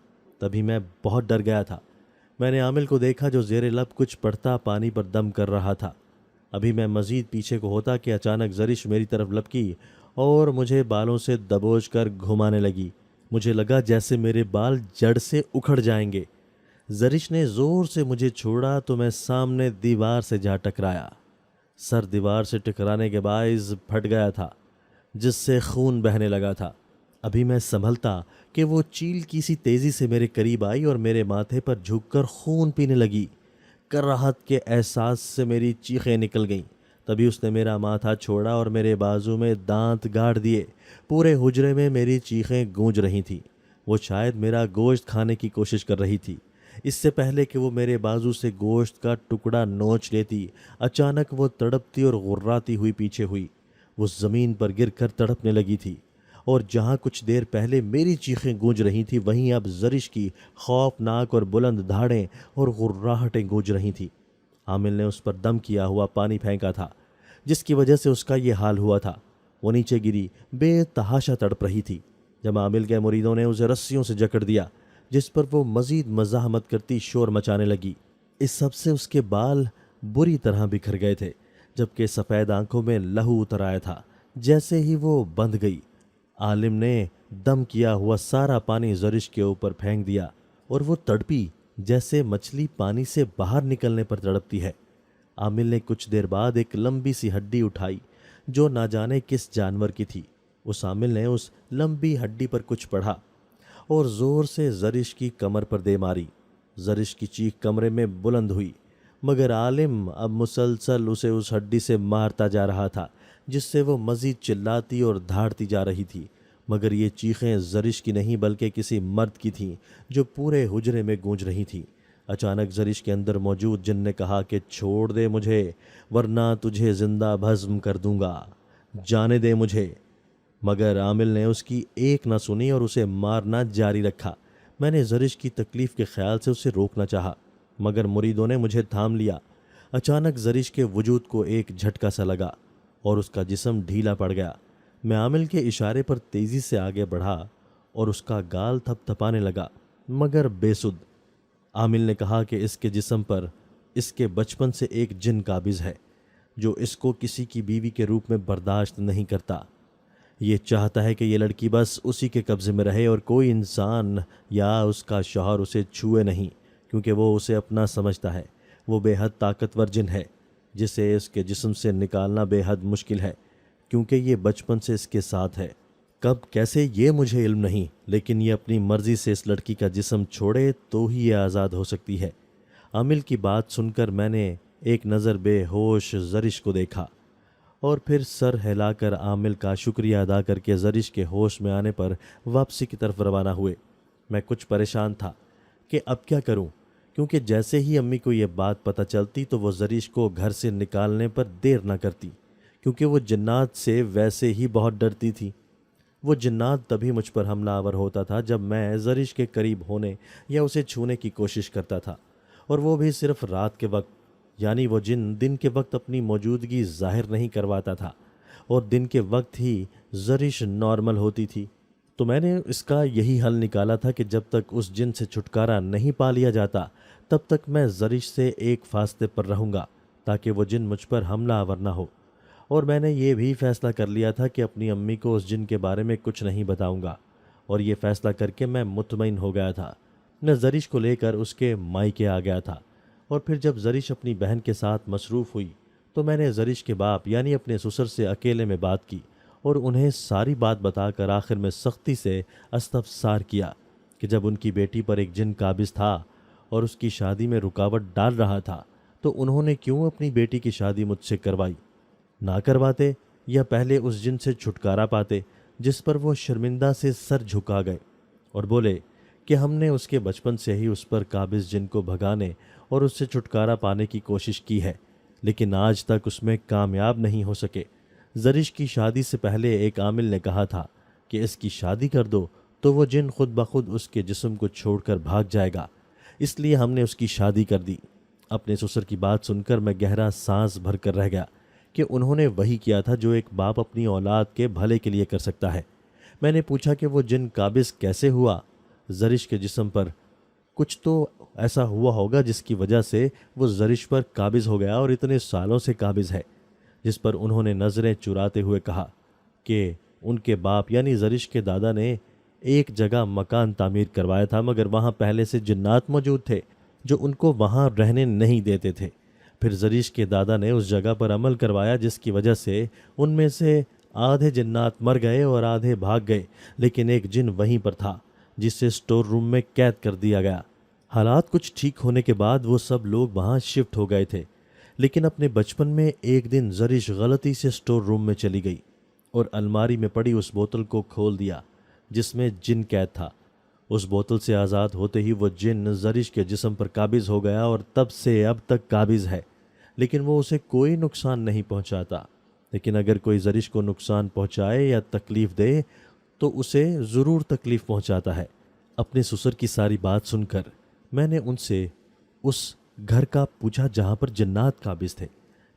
تبھی میں بہت ڈر گیا تھا۔ میں نے عامل کو دیکھا جو زیر لب کچھ پڑھتا پانی پر دم کر رہا تھا۔ ابھی میں مزید پیچھے کو ہوتا کہ اچانک زرش میری طرف لپکی اور مجھے بالوں سے دبوچ کر گھمانے لگی۔ مجھے لگا جیسے میرے بال جڑ سے اکھڑ جائیں گے۔ زرش نے زور سے مجھے چھوڑا تو میں سامنے دیوار سے جا ٹکرایا۔ سر دیوار سے ٹکرانے کے باعث پھٹ گیا تھا، جس سے خون بہنے لگا تھا۔ ابھی میں سنبھلتا کہ وہ چیل کی سی تیزی سے میرے قریب آئی اور میرے ماتھے پر جھک کر خون پینے لگی۔ کراہت کے احساس سے میری چیخیں نکل گئیں۔ تبھی اس نے میرا ماتھا چھوڑا اور میرے بازو میں دانت گاڑ دیے۔ پورے حجرے میں میری چیخیں گونج رہی تھیں۔ وہ شاید میرا گوشت کھانے کی کوشش کر رہی تھی۔ اس سے پہلے کہ وہ میرے بازو سے گوشت کا ٹکڑا نوچ لیتی، اچانک وہ تڑپتی اور غراتی ہوئی پیچھے ہوئی۔ وہ زمین پر گر کر تڑپنے لگی تھی، اور جہاں کچھ دیر پہلے میری چیخیں گونج رہی تھیں، وہیں اب زرش کی خوفناک اور بلند دھاڑیں اور غراہٹیں گونج رہی تھیں۔ عامل نے اس پر دم کیا ہوا پانی پھینکا تھا، جس کی وجہ سے اس کا یہ حال ہوا تھا۔ وہ نیچے گری بے تحاشا تڑپ رہی تھی جب عامل کے مریدوں نے اسے رسیوں سے جکڑ دیا، جس پر وہ مزید مزاحمت کرتی شور مچانے لگی۔ اس سب سے اس کے بال بری طرح بکھر گئے تھے، جبکہ سفید آنکھوں میں لہو اتر آیا تھا۔ جیسے ہی وہ بندھ گئی، عالم نے دم کیا ہوا سارا پانی زرش کے اوپر پھینک دیا، اور وہ تڑپی جیسے مچھلی پانی سے باہر نکلنے پر تڑپتی ہے۔ عامل نے کچھ دیر بعد ایک لمبی سی ہڈی اٹھائی جو نہ جانے کس جانور کی تھی۔ اس عامل نے اس لمبی ہڈی پر کچھ پڑھا اور زور سے زرش کی کمر پر دے ماری۔ زرش کی چیخ کمرے میں بلند ہوئی، مگر عالم اب مسلسل اسے اس ہڈی سے مارتا جا رہا تھا، جس سے وہ مزید چلاتی اور دھاڑتی جا رہی تھی۔ مگر یہ چیخیں زرش کی نہیں بلکہ کسی مرد کی تھیں جو پورے حجرے میں گونج رہی تھیں۔ اچانک زرش کے اندر موجود جن نے کہا کہ چھوڑ دے مجھے، ورنہ تجھے زندہ بھسم کر دوں گا، جانے دے مجھے۔ مگر عامل نے اس کی ایک نہ سنی اور اسے مارنا جاری رکھا۔ میں نے زرش کی تکلیف کے خیال سے اسے روکنا چاہا، مگر مریدوں نے مجھے تھام لیا۔ اچانک زرش کے وجود کو ایک جھٹکا سا لگا اور اس کا جسم ڈھیلا پڑ گیا۔ میں عامل کے اشارے پر تیزی سے آگے بڑھا اور اس کا گال تھپ تھپانے لگا، مگر بے سود۔ عامل نے کہا کہ اس کے جسم پر اس کے بچپن سے ایک جن قابض ہے جو اس کو کسی کی بیوی کے روپ میں برداشت نہیں کرتا۔ یہ چاہتا ہے کہ یہ لڑکی بس اسی کے قبضے میں رہے اور کوئی انسان یا اس کا شوہر اسے چھوئے نہیں، کیونکہ وہ اسے اپنا سمجھتا ہے۔ وہ بے حد طاقتور جن ہے جسے اس کے جسم سے نکالنا بے حد مشکل ہے، کیونکہ یہ بچپن سے اس کے ساتھ ہے۔ کب کیسے یہ مجھے علم نہیں، لیکن یہ اپنی مرضی سے اس لڑکی کا جسم چھوڑے تو ہی یہ آزاد ہو سکتی ہے۔ عامل کی بات سن کر میں نے ایک نظر بے ہوش زرش کو دیکھا اور پھر سر ہلا کر عامل کا شکریہ ادا کر کے زرش کے ہوش میں آنے پر واپسی کی طرف روانہ ہوئے۔ میں کچھ پریشان تھا کہ اب کیا کروں، کیونکہ جیسے ہی امی کو یہ بات پتہ چلتی تو وہ زرش کو گھر سے نکالنے پر دیر نہ کرتی، کیونکہ وہ جنات سے ویسے ہی بہت ڈرتی تھی۔ وہ جنات تبھی مجھ پر حملہ آور ہوتا تھا جب میں زرش کے قریب ہونے یا اسے چھونے کی کوشش کرتا تھا، اور وہ بھی صرف رات کے وقت، یعنی وہ جن دن کے وقت اپنی موجودگی ظاہر نہیں کرواتا تھا، اور دن کے وقت ہی زرش نارمل ہوتی تھی۔ تو میں نے اس کا یہی حل نکالا تھا کہ جب تک اس جن سے چھٹکارا نہیں پا لیا جاتا تب تک میں زرش سے ایک فاصلے پر رہوں گا، تاکہ وہ جن مجھ پر حملہ آور نہ ہو۔ اور میں نے یہ بھی فیصلہ کر لیا تھا کہ اپنی امی کو اس جن کے بارے میں کچھ نہیں بتاؤں گا، اور یہ فیصلہ کر کے میں مطمئن ہو گیا تھا۔ میں زرش کو لے کر اس کے مائکے آ گیا تھا، اور پھر جب زرش اپنی بہن کے ساتھ مصروف ہوئی تو میں نے زرش کے باپ یعنی اپنے سسر سے اکیلے میں بات کی اور انہیں ساری بات بتا کر آخر میں سختی سے استفسار کیا کہ جب ان کی بیٹی پر ایک جن قابض تھا اور اس کی شادی میں رکاوٹ ڈال رہا تھا تو انہوں نے کیوں اپنی بیٹی کی شادی مجھ سے کروائی؟ نہ کرواتے یا پہلے اس جن سے چھٹکارا پاتے جس پر وہ شرمندہ سے سر جھکا گئے اور بولے کہ ہم نے اس کے بچپن سے ہی اس پر قابض جن کو بھگانے اور اس سے چھٹکارا پانے کی کوشش کی ہے، لیکن آج تک اس میں کامیاب نہیں ہو سکے۔ زرش کی شادی سے پہلے ایک عامل نے کہا تھا کہ اس کی شادی کر دو تو وہ جن خود بخود اس کے جسم کو چھوڑ کر بھاگ جائے گا، اس لیے ہم نے اس کی شادی کر دی۔ اپنے سسر کی بات سن کر میں گہرا سانس بھر کر رہ گیا کہ انہوں نے وہی کیا تھا جو ایک باپ اپنی اولاد کے بھلے کے لیے کر سکتا ہے۔ میں نے پوچھا کہ وہ جن قابض کیسے ہوا؟ زرش کے جسم پر کچھ تو ایسا ہوا ہوگا جس کی وجہ سے وہ زرش پر قابض ہو گیا اور اتنے سالوں سے قابض ہے۔ جس پر انہوں نے نظریں چراتے ہوئے کہا کہ ان کے باپ یعنی زرش کے دادا نے ایک جگہ مکان تعمیر کروایا تھا، مگر وہاں پہلے سے جنات موجود تھے جو ان کو وہاں رہنے نہیں دیتے تھے۔ پھر زرش کے دادا نے اس جگہ پر عمل کروایا جس کی وجہ سے ان میں سے آدھے جنات مر گئے اور آدھے بھاگ گئے، لیکن ایک جن وہیں پر تھا جسے سٹور روم میں قید کر دیا گیا۔ حالات کچھ ٹھیک ہونے کے بعد وہ سب لوگ وہاں شفٹ ہو گئے تھے، لیکن اپنے بچپن میں ایک دن زرش غلطی سے سٹور روم میں چلی گئی اور الماری میں پڑی اس بوتل کو کھول دیا جس میں جن قید تھا۔ اس بوتل سے آزاد ہوتے ہی وہ جن زرش کے جسم پر قابض ہو گیا اور تب سے اب تک قابض ہے، لیکن وہ اسے کوئی نقصان نہیں پہنچاتا۔ لیکن اگر کوئی زرش کو نقصان پہنچائے یا تکلیف دے تو اسے ضرور تکلیف پہنچاتا ہے۔ اپنے سسر کی ساری بات سن کر میں نے ان سے اس گھر کا پوچھا جہاں پر جنات قابض تھے،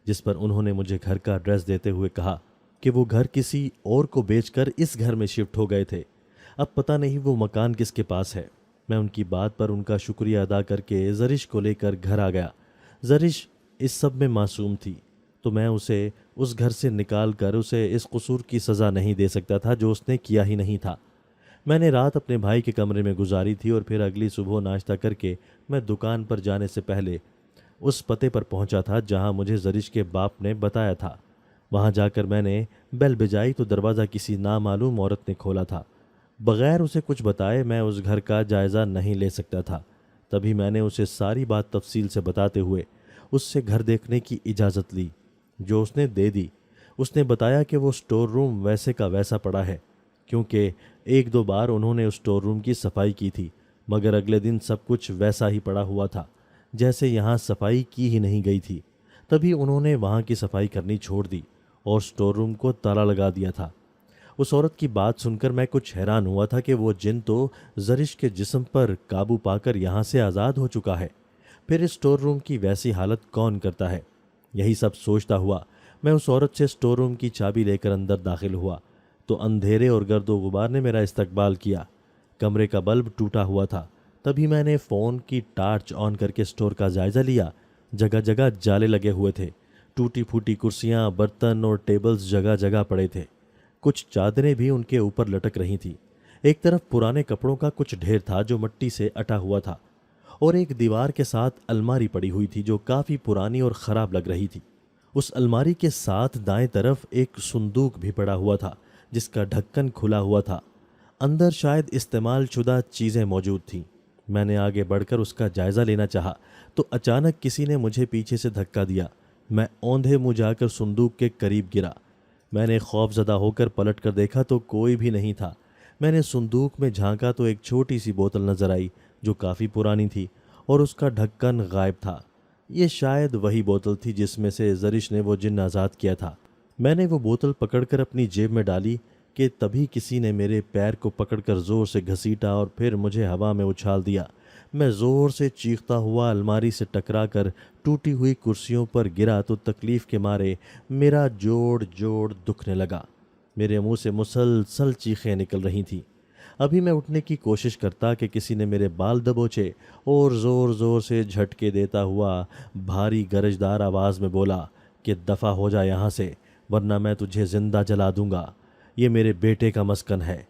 جس پر انہوں نے مجھے گھر کا ایڈریس دیتے ہوئے کہا کہ وہ گھر کسی اور کو بیچ کر اس گھر میں شفٹ ہو گئے تھے۔ اب پتہ نہیں وہ مکان کس کے پاس ہے۔ میں ان کی بات پر ان کا شکریہ ادا کر کے زرش کو لے کر گھر آ گیا۔ زرش اس سب میں معصوم تھی، تو میں اسے اس گھر سے نکال کر اسے اس قصور کی سزا نہیں دے سکتا تھا جو اس نے کیا ہی نہیں تھا۔ میں نے رات اپنے بھائی کے کمرے میں گزاری تھی اور پھر اگلی صبح ناشتہ کر کے میں دکان پر جانے سے پہلے اس پتے پر پہنچا تھا جہاں مجھے زرش کے باپ نے بتایا تھا۔ وہاں جا کر میں نے بیل بجائی تو دروازہ کسی نامعلوم عورت نے کھولا تھا۔ بغیر اسے کچھ بتائے میں اس گھر کا جائزہ نہیں لے سکتا تھا۔ تبھی میں نے اسے ساری بات تفصیل سے بتاتے ہوئے اس سے گھر دیکھنے کی اجازت لی، جو اس نے دے دی۔ اس نے بتایا کہ وہ سٹور روم ویسے کا ویسا پڑا ہے، کیونکہ ایک دو بار انہوں نے اس سٹور روم کی صفائی کی تھی، مگر اگلے دن سب کچھ ویسا ہی پڑا ہوا تھا جیسے یہاں صفائی کی ہی نہیں گئی تھی۔ تبھی انہوں نے وہاں کی صفائی کرنی چھوڑ دی اور سٹور روم کو تالا لگا دیا تھا۔ اس عورت کی بات سن کر میں کچھ حیران ہوا تھا کہ وہ جن تو زرش کے جسم پر قابو پا کر یہاں سے آزاد ہو چکا ہے، پھر اس سٹور روم کی ویسی حالت کون کرتا ہے؟ یہی سب سوچتا ہوا میں اس عورت سے سٹور روم کی چابی لے کر اندر داخل ہوا تو اندھیرے اور گرد و غبار نے میرا استقبال کیا۔ کمرے کا بلب ٹوٹا ہوا تھا۔ تبھی میں نے فون کی ٹارچ آن کر کے سٹور کا جائزہ لیا۔ جگہ جگہ جالے لگے ہوئے تھے، ٹوٹی پھوٹی کرسیاں، برتن اور ٹیبلز جگہ جگہ پڑے تھے۔ کچھ چادریں بھی ان کے اوپر لٹک رہی تھیں۔ ایک طرف پرانے کپڑوں کا کچھ ڈھیر تھا جو مٹی سے اٹا ہوا تھا، اور ایک دیوار کے ساتھ الماری پڑی ہوئی تھی جو کافی پرانی اور خراب لگ رہی تھی۔ اس الماری کے ساتھ دائیں طرف ایک صندوق بھی پڑا ہوا تھا جس کا ڈھکن کھلا ہوا تھا۔ اندر شاید استعمال شدہ چیزیں موجود تھیں۔ میں نے آگے بڑھ کر اس کا جائزہ لینا چاہا تو اچانک کسی نے مجھے پیچھے سے دھکا دیا۔ میں اوندھے منہ جا کر صندوق کے قریب گرا۔ میں نے خوف زدہ ہو کر پلٹ کر دیکھا تو کوئی بھی نہیں تھا۔ میں نے صندوق میں جھانکا تو ایک چھوٹی سی بوتل نظر آئی جو کافی پرانی تھی اور اس کا ڈھکن غائب تھا۔ یہ شاید وہی بوتل تھی جس میں سے زرش نے وہ جن آزاد کیا تھا۔ میں نے وہ بوتل پکڑ کر اپنی جیب میں ڈالی کہ تبھی کسی نے میرے پیر کو پکڑ کر زور سے گھسیٹا اور پھر مجھے ہوا میں اچھال دیا۔ میں زور سے چیختا ہوا الماری سے ٹکرا کر ٹوٹی ہوئی کرسیوں پر گرا تو تکلیف کے مارے میرا جوڑ جوڑ دکھنے لگا۔ میرے منہ سے مسلسل چیخیں نکل رہی تھیں۔ ابھی میں اٹھنے کی کوشش کرتا کہ کسی نے میرے بال دبوچے اور زور زور سے جھٹکے دیتا ہوا بھاری گرجدار آواز میں بولا کہ دفع ہو جا یہاں سے، ورنہ میں تجھے زندہ جلا دوں گا۔ یہ میرے بیٹے کا مسکن ہے،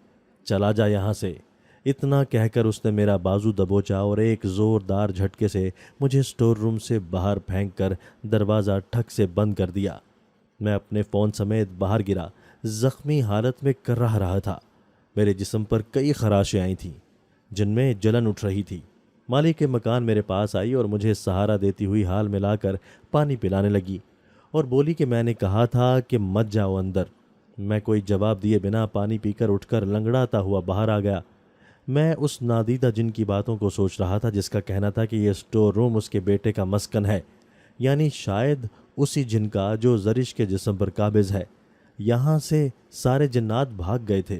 چلا جا یہاں سے۔ اتنا کہہ کر اس نے میرا بازو دبوچا اور ایک زوردار جھٹکے سے مجھے سٹور روم سے باہر پھینک کر دروازہ ٹھک سے بند کر دیا۔ میں اپنے فون سمیت باہر گرا، زخمی حالت میں کرہ رہا تھا۔ میرے جسم پر کئی خراشیں آئی تھیں جن میں جلن اٹھ رہی تھی۔ مالک مکان میرے پاس آئی اور مجھے سہارا دیتی ہوئی حال میں لا کر پانی پلانے لگی اور بولی کہ میں نے کہا تھا کہ مت جاؤ اندر۔ میں کوئی جواب دیے بنا پانی پی کر اٹھ کر لنگڑاتا ہوا باہر آ گیا۔ میں اس نادیدہ جن کی باتوں کو سوچ رہا تھا جس کا کہنا تھا کہ یہ اسٹور روم اس کے بیٹے کا مسکن ہے، یعنی شاید اسی جن کا جو زرش کے جسم پر قابض ہے۔ یہاں سے سارے جنات بھاگ گئے تھے،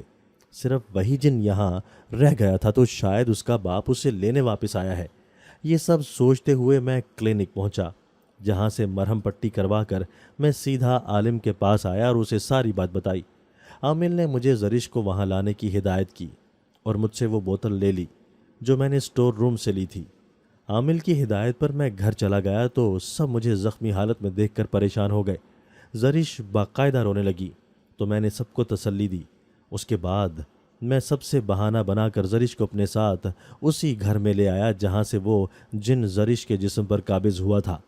صرف وہی جن یہاں رہ گیا تھا، تو شاید اس کا باپ اسے لینے واپس آیا ہے۔ یہ سب سوچتے ہوئے میں کلینک پہنچا، جہاں سے مرہم پٹی کروا کر میں سیدھا عالم کے پاس آیا اور اسے ساری بات بتائی۔ عامل نے مجھے زرش کو وہاں لانے کی ہدایت کی اور مجھ سے وہ بوتل لے لی جو میں نے اسٹور روم سے لی تھی۔ عامل کی ہدایت پر میں گھر چلا گیا تو سب مجھے زخمی حالت میں دیکھ کر پریشان ہو گئے۔ زرش باقاعدہ رونے لگی تو میں نے سب کو تسلی دی۔ اس کے بعد میں سب سے بہانہ بنا کر زرش کو اپنے ساتھ اسی گھر میں لے آیا جہاں سے وہ جن زرش کے جسم پر قابض ہوا تھا۔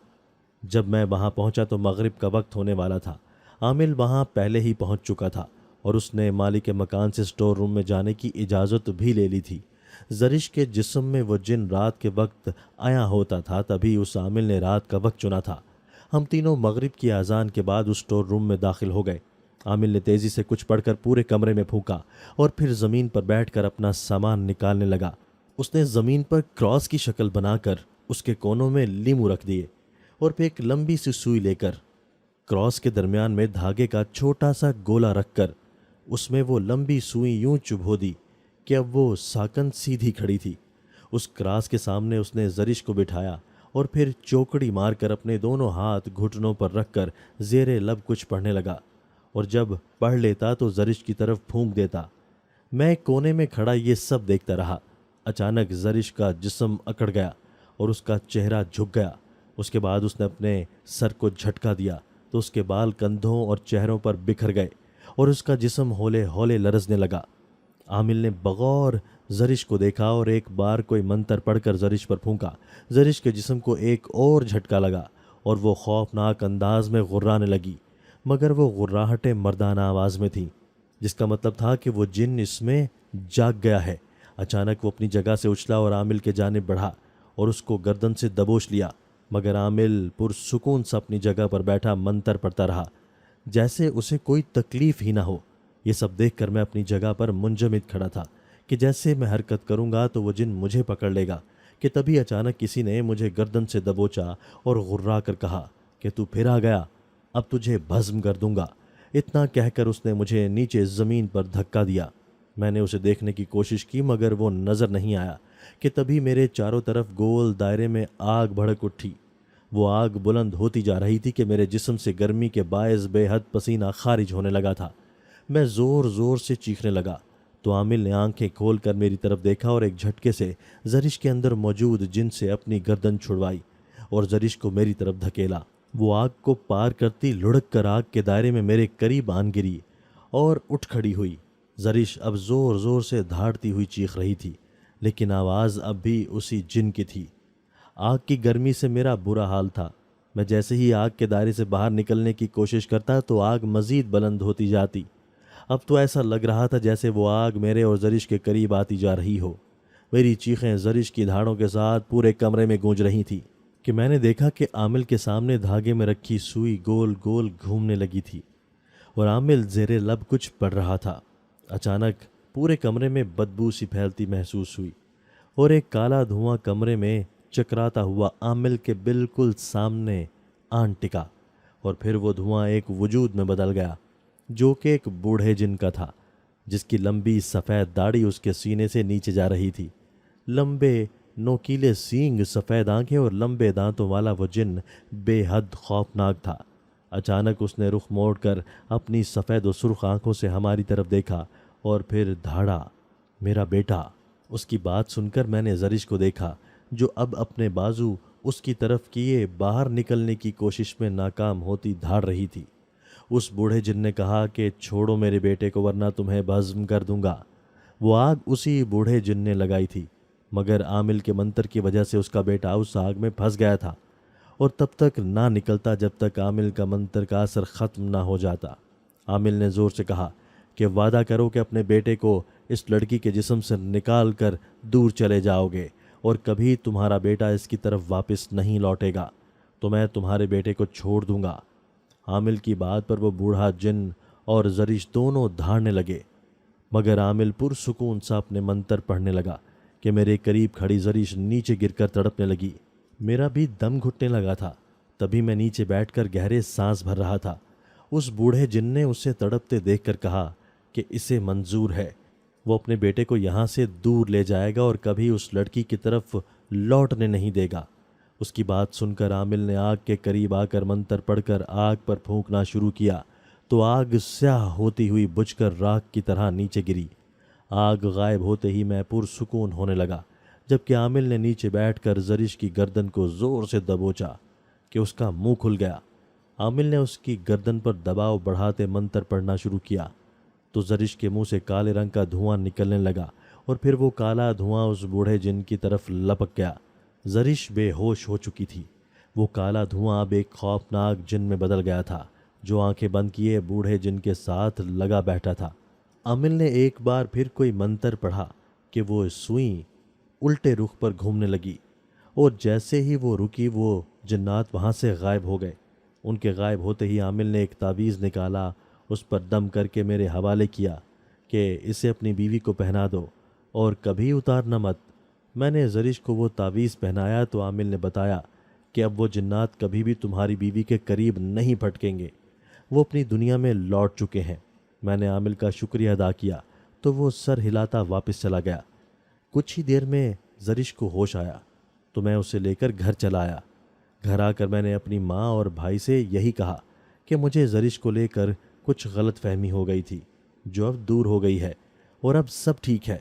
جب میں وہاں پہنچا تو مغرب کا وقت ہونے والا تھا۔ عامل وہاں پہلے ہی پہنچ چکا تھا اور اس نے مالک مکان سے اسٹور روم میں جانے کی اجازت بھی لے لی تھی۔ زرش کے جسم میں وہ جن رات کے وقت آیا ہوتا تھا، تبھی اس عامل نے رات کا وقت چنا تھا۔ ہم تینوں مغرب کی اذان کے بعد اس اسٹور روم میں داخل ہو گئے۔ عامل نے تیزی سے کچھ پڑھ کر پورے کمرے میں پھونکا اور پھر زمین پر بیٹھ کر اپنا سامان نکالنے لگا۔ اس نے زمین پر کراس کی شکل بنا کر اس کے کونوں میں لیمو رکھ دیے اور پھر ایک لمبی سی سوئی لے کر کراس کے درمیان میں دھاگے کا چھوٹا سا گولا رکھ کر اس میں وہ لمبی سوئی یوں چبھو دی کہ اب وہ ساکن سیدھی کھڑی تھی۔ اس کراس کے سامنے اس نے زرش کو بٹھایا اور پھر چوکڑی مار کر اپنے دونوں ہاتھ گھٹنوں پر رکھ کر زیر لب کچھ پڑھنے لگا، اور جب پڑھ لیتا تو زرش کی طرف پھونک دیتا۔ میں ایک کونے میں کھڑا یہ سب دیکھتا رہا۔ اچانک زرش کا جسم اکڑ گیا اور اس کا چہرہ جھک گیا۔ اس کے بعد اس نے اپنے سر کو جھٹکا دیا تو اس کے بال کندھوں اور چہروں پر بکھر گئے اور اس کا جسم ہولے ہولے لرزنے لگا۔ عامل نے بغور زرش کو دیکھا اور ایک بار کوئی منتر پڑھ کر زرش پر پھونکا۔ زرش کے جسم کو ایک اور جھٹکا لگا اور وہ خوفناک انداز میں غرانے لگی، مگر وہ غراہٹیں مردانہ آواز میں تھیں، جس کا مطلب تھا کہ وہ جن اس میں جاگ گیا ہے۔ اچانک وہ اپنی جگہ سے اچھلا اور عامل کے جانب بڑھا اور اس کو گردن سے دبوچ لیا، مگر عامل پرسکون سا اپنی جگہ پر بیٹھا منتر پڑھتا رہا جیسے اسے کوئی تکلیف ہی نہ ہو۔ یہ سب دیکھ کر میں اپنی جگہ پر منجمد کھڑا تھا کہ جیسے میں حرکت کروں گا تو وہ جن مجھے پکڑ لے گا، کہ تبھی اچانک کسی نے مجھے گردن سے دبوچا اور غرا کر کہا کہ تو پھر آ گیا، اب تجھے بھسم کر دوں گا۔ اتنا کہہ کر اس نے مجھے نیچے زمین پر دھکا دیا۔ میں نے اسے دیکھنے کی کوشش کی مگر وہ نظر نہیں آیا کہ تبھی میرے چاروں طرف گول دائرے میں آگ بھڑک اٹھی۔ وہ آگ بلند ہوتی جا رہی تھی کہ میرے جسم سے گرمی کے باعث بے حد پسینہ خارج ہونے لگا تھا۔ میں زور زور سے چیخنے لگا تو عامل نے آنکھیں کھول کر میری طرف دیکھا اور ایک جھٹکے سے زرش کے اندر موجود جن سے اپنی گردن چھڑوائی اور زرش کو میری طرف دھکیلا۔ وہ آگ کو پار کرتی لڑک کر آگ کے دائرے میں میرے قریب آن گری اور اٹھ کھڑی ہوئی۔ زرش اب زور زور سے دھاڑتی ہوئی چیخ رہی تھی، لیکن آواز اب بھی اسی جن کی تھی۔ آگ کی گرمی سے میرا برا حال تھا۔ میں جیسے ہی آگ کے دائرے سے باہر نکلنے کی کوشش کرتا تو آگ مزید بلند ہوتی جاتی۔ اب تو ایسا لگ رہا تھا جیسے وہ آگ میرے اور زرش کے قریب آتی جا رہی ہو۔ میری چیخیں زرش کی دھاڑوں کے ساتھ پورے کمرے میں گونج رہی تھی کہ میں نے دیکھا کہ عامل کے سامنے دھاگے میں رکھی سوئی گول گول گھومنے لگی تھی اور عامل زیر لب کچھ پڑھ رہا تھا۔ اچانک پورے کمرے میں بدبو سی پھیلتی محسوس ہوئی اور ایک کالا دھواں کمرے میں چکراتا ہوا عامل کے بالکل سامنے آن ٹکا، اور پھر وہ دھواں ایک وجود میں بدل گیا جو کہ ایک بوڑھے جن کا تھا، جس کی لمبی سفید داڑھی اس کے سینے سے نیچے جا رہی تھی۔ لمبے نوکیلے سینگ، سفید آنکھیں اور لمبے دانتوں والا وہ جن بے حد خوفناک تھا۔ اچانک اس نے رخ موڑ کر اپنی سفید و سرخ آنکھوں سے ہماری طرف دیکھا اور پھر دھاڑا، میرا بیٹا۔ اس کی بات سن کر میں نے زرش کو دیکھا جو اب اپنے بازو اس کی طرف کیے باہر نکلنے کی کوشش میں ناکام ہوتی دھاڑ رہی تھی۔ اس بوڑھے جن نے کہا کہ چھوڑو میرے بیٹے کو ورنہ تمہیں بھسم کر دوں گا۔ وہ آگ اسی بوڑھے جن نے لگائی تھی، مگر عامل کے منتر کی وجہ سے اس کا بیٹا اس آگ میں پھنس گیا تھا اور تب تک نہ نکلتا جب تک عامل کا منتر کا اثر ختم نہ ہو جاتا۔ عامل نے زور سے کہا کہ وعدہ کرو کہ اپنے بیٹے کو اس لڑکی کے جسم سے نکال کر دور چلے جاؤ گے اور کبھی تمہارا بیٹا اس کی طرف واپس نہیں لوٹے گا تو میں تمہارے بیٹے کو چھوڑ دوں گا۔ عامل کی بات پر وہ بوڑھا جن اور زرش دونوں دھاڑنے لگے، مگر عامل پرسکون سا اپنے منتر پڑھنے لگا کہ میرے قریب کھڑی زرش نیچے گر کر تڑپنے لگی۔ میرا بھی دم گھٹنے لگا تھا۔ تبھی میں نیچے بیٹھ کر گہرے سانس بھر رہا تھا۔ اس بوڑھے جن نے اسے تڑپتے دیکھ کر کہا کہ اسے منظور ہے، وہ اپنے بیٹے کو یہاں سے دور لے جائے گا اور کبھی اس لڑکی کی طرف لوٹنے نہیں دے گا۔ اس کی بات سن کر عامل نے آگ کے قریب آ کر منتر پڑھ کر آگ پر پھونکنا شروع کیا تو آگ سیاہ ہوتی ہوئی بجھ کر راکھ کی طرح نیچے گری۔ آگ غائب ہوتے ہی میں پرسکون ہونے لگا، جبکہ عامل نے نیچے بیٹھ کر زرش کی گردن کو زور سے دبوچا کہ اس کا منہ کھل گیا۔ عامل نے اس کی گردن پر دباؤ بڑھاتے منتر پڑھنا شروع کیا تو زرش کے منہ سے کالے رنگ کا دھواں نکلنے لگا اور پھر وہ کالا دھواں اس بوڑھے جن کی طرف لپک گیا۔ زرش بے ہوش ہو چکی تھی۔ وہ کالا دھواں اب ایک خوفناک جن میں بدل گیا تھا جو آنکھیں بند کیے بوڑھے جن کے ساتھ لگا بیٹھا تھا۔ عامل نے ایک بار پھر کوئی منتر پڑھا کہ وہ سوئی الٹے رخ پر گھومنے لگی، اور جیسے ہی وہ رکی وہ جنات وہاں سے غائب ہو گئے۔ ان کے غائب ہوتے ہی عامل نے ایک تعویذ نکالا، اس پر دم کر کے میرے حوالے کیا کہ اسے اپنی بیوی کو پہنا دو اور کبھی اتارنا مت۔ میں نے زرش کو وہ تعویذ پہنایا تو عامل نے بتایا کہ اب وہ جنات کبھی بھی تمہاری بیوی کے قریب نہیں پھٹکیں گے، وہ اپنی دنیا میں لوٹ چکے ہیں۔ میں نے عامل کا شکریہ ادا کیا تو وہ سر ہلاتا واپس چلا گیا۔ کچھ ہی دیر میں زرش کو ہوش آیا تو میں اسے لے کر گھر چلا آیا۔ گھر آ کر میں نے اپنی ماں اور بھائی سے یہی کہا کہ مجھے زرش کو لے کر کچھ غلط فہمی ہو گئی تھی جو اب دور ہو گئی ہے اور اب سب ٹھیک ہے۔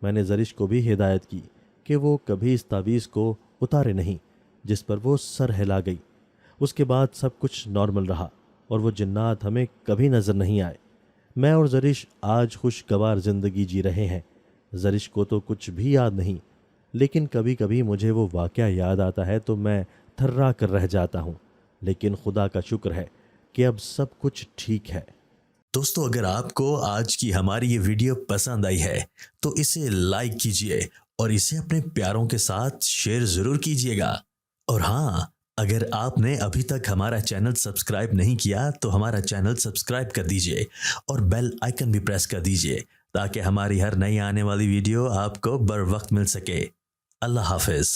میں نے زرش کو بھی ہدایت کی کہ وہ کبھی اس تعویذ کو اتارے نہیں، جس پر وہ سر ہلا گئی۔ اس کے بعد سب کچھ نارمل رہا اور وہ جنات ہمیں کبھی نظر نہیں آئے۔ میں اور زرش آج خوشگوار زندگی جی رہے ہیں۔ زرش کو تو کچھ بھی یاد نہیں، لیکن کبھی کبھی مجھے وہ واقعہ یاد آتا ہے تو میں تھرا کر رہ جاتا ہوں، لیکن خدا کا شکر ہے کہ اب سب کچھ ٹھیک ہے۔ دوستو، اگر آپ کو آج کی ہماری یہ ویڈیو پسند آئی ہے تو اسے لائک کیجئے اور اسے اپنے پیاروں کے ساتھ شیئر ضرور کیجئے گا۔ اور ہاں، اگر آپ نے ابھی تک ہمارا چینل سبسکرائب نہیں کیا تو ہمارا چینل سبسکرائب کر دیجئے اور بیل آئیکن بھی پریس کر دیجئے تاکہ ہماری ہر نئی آنے والی ویڈیو آپ کو بر وقت مل سکے۔ اللہ حافظ۔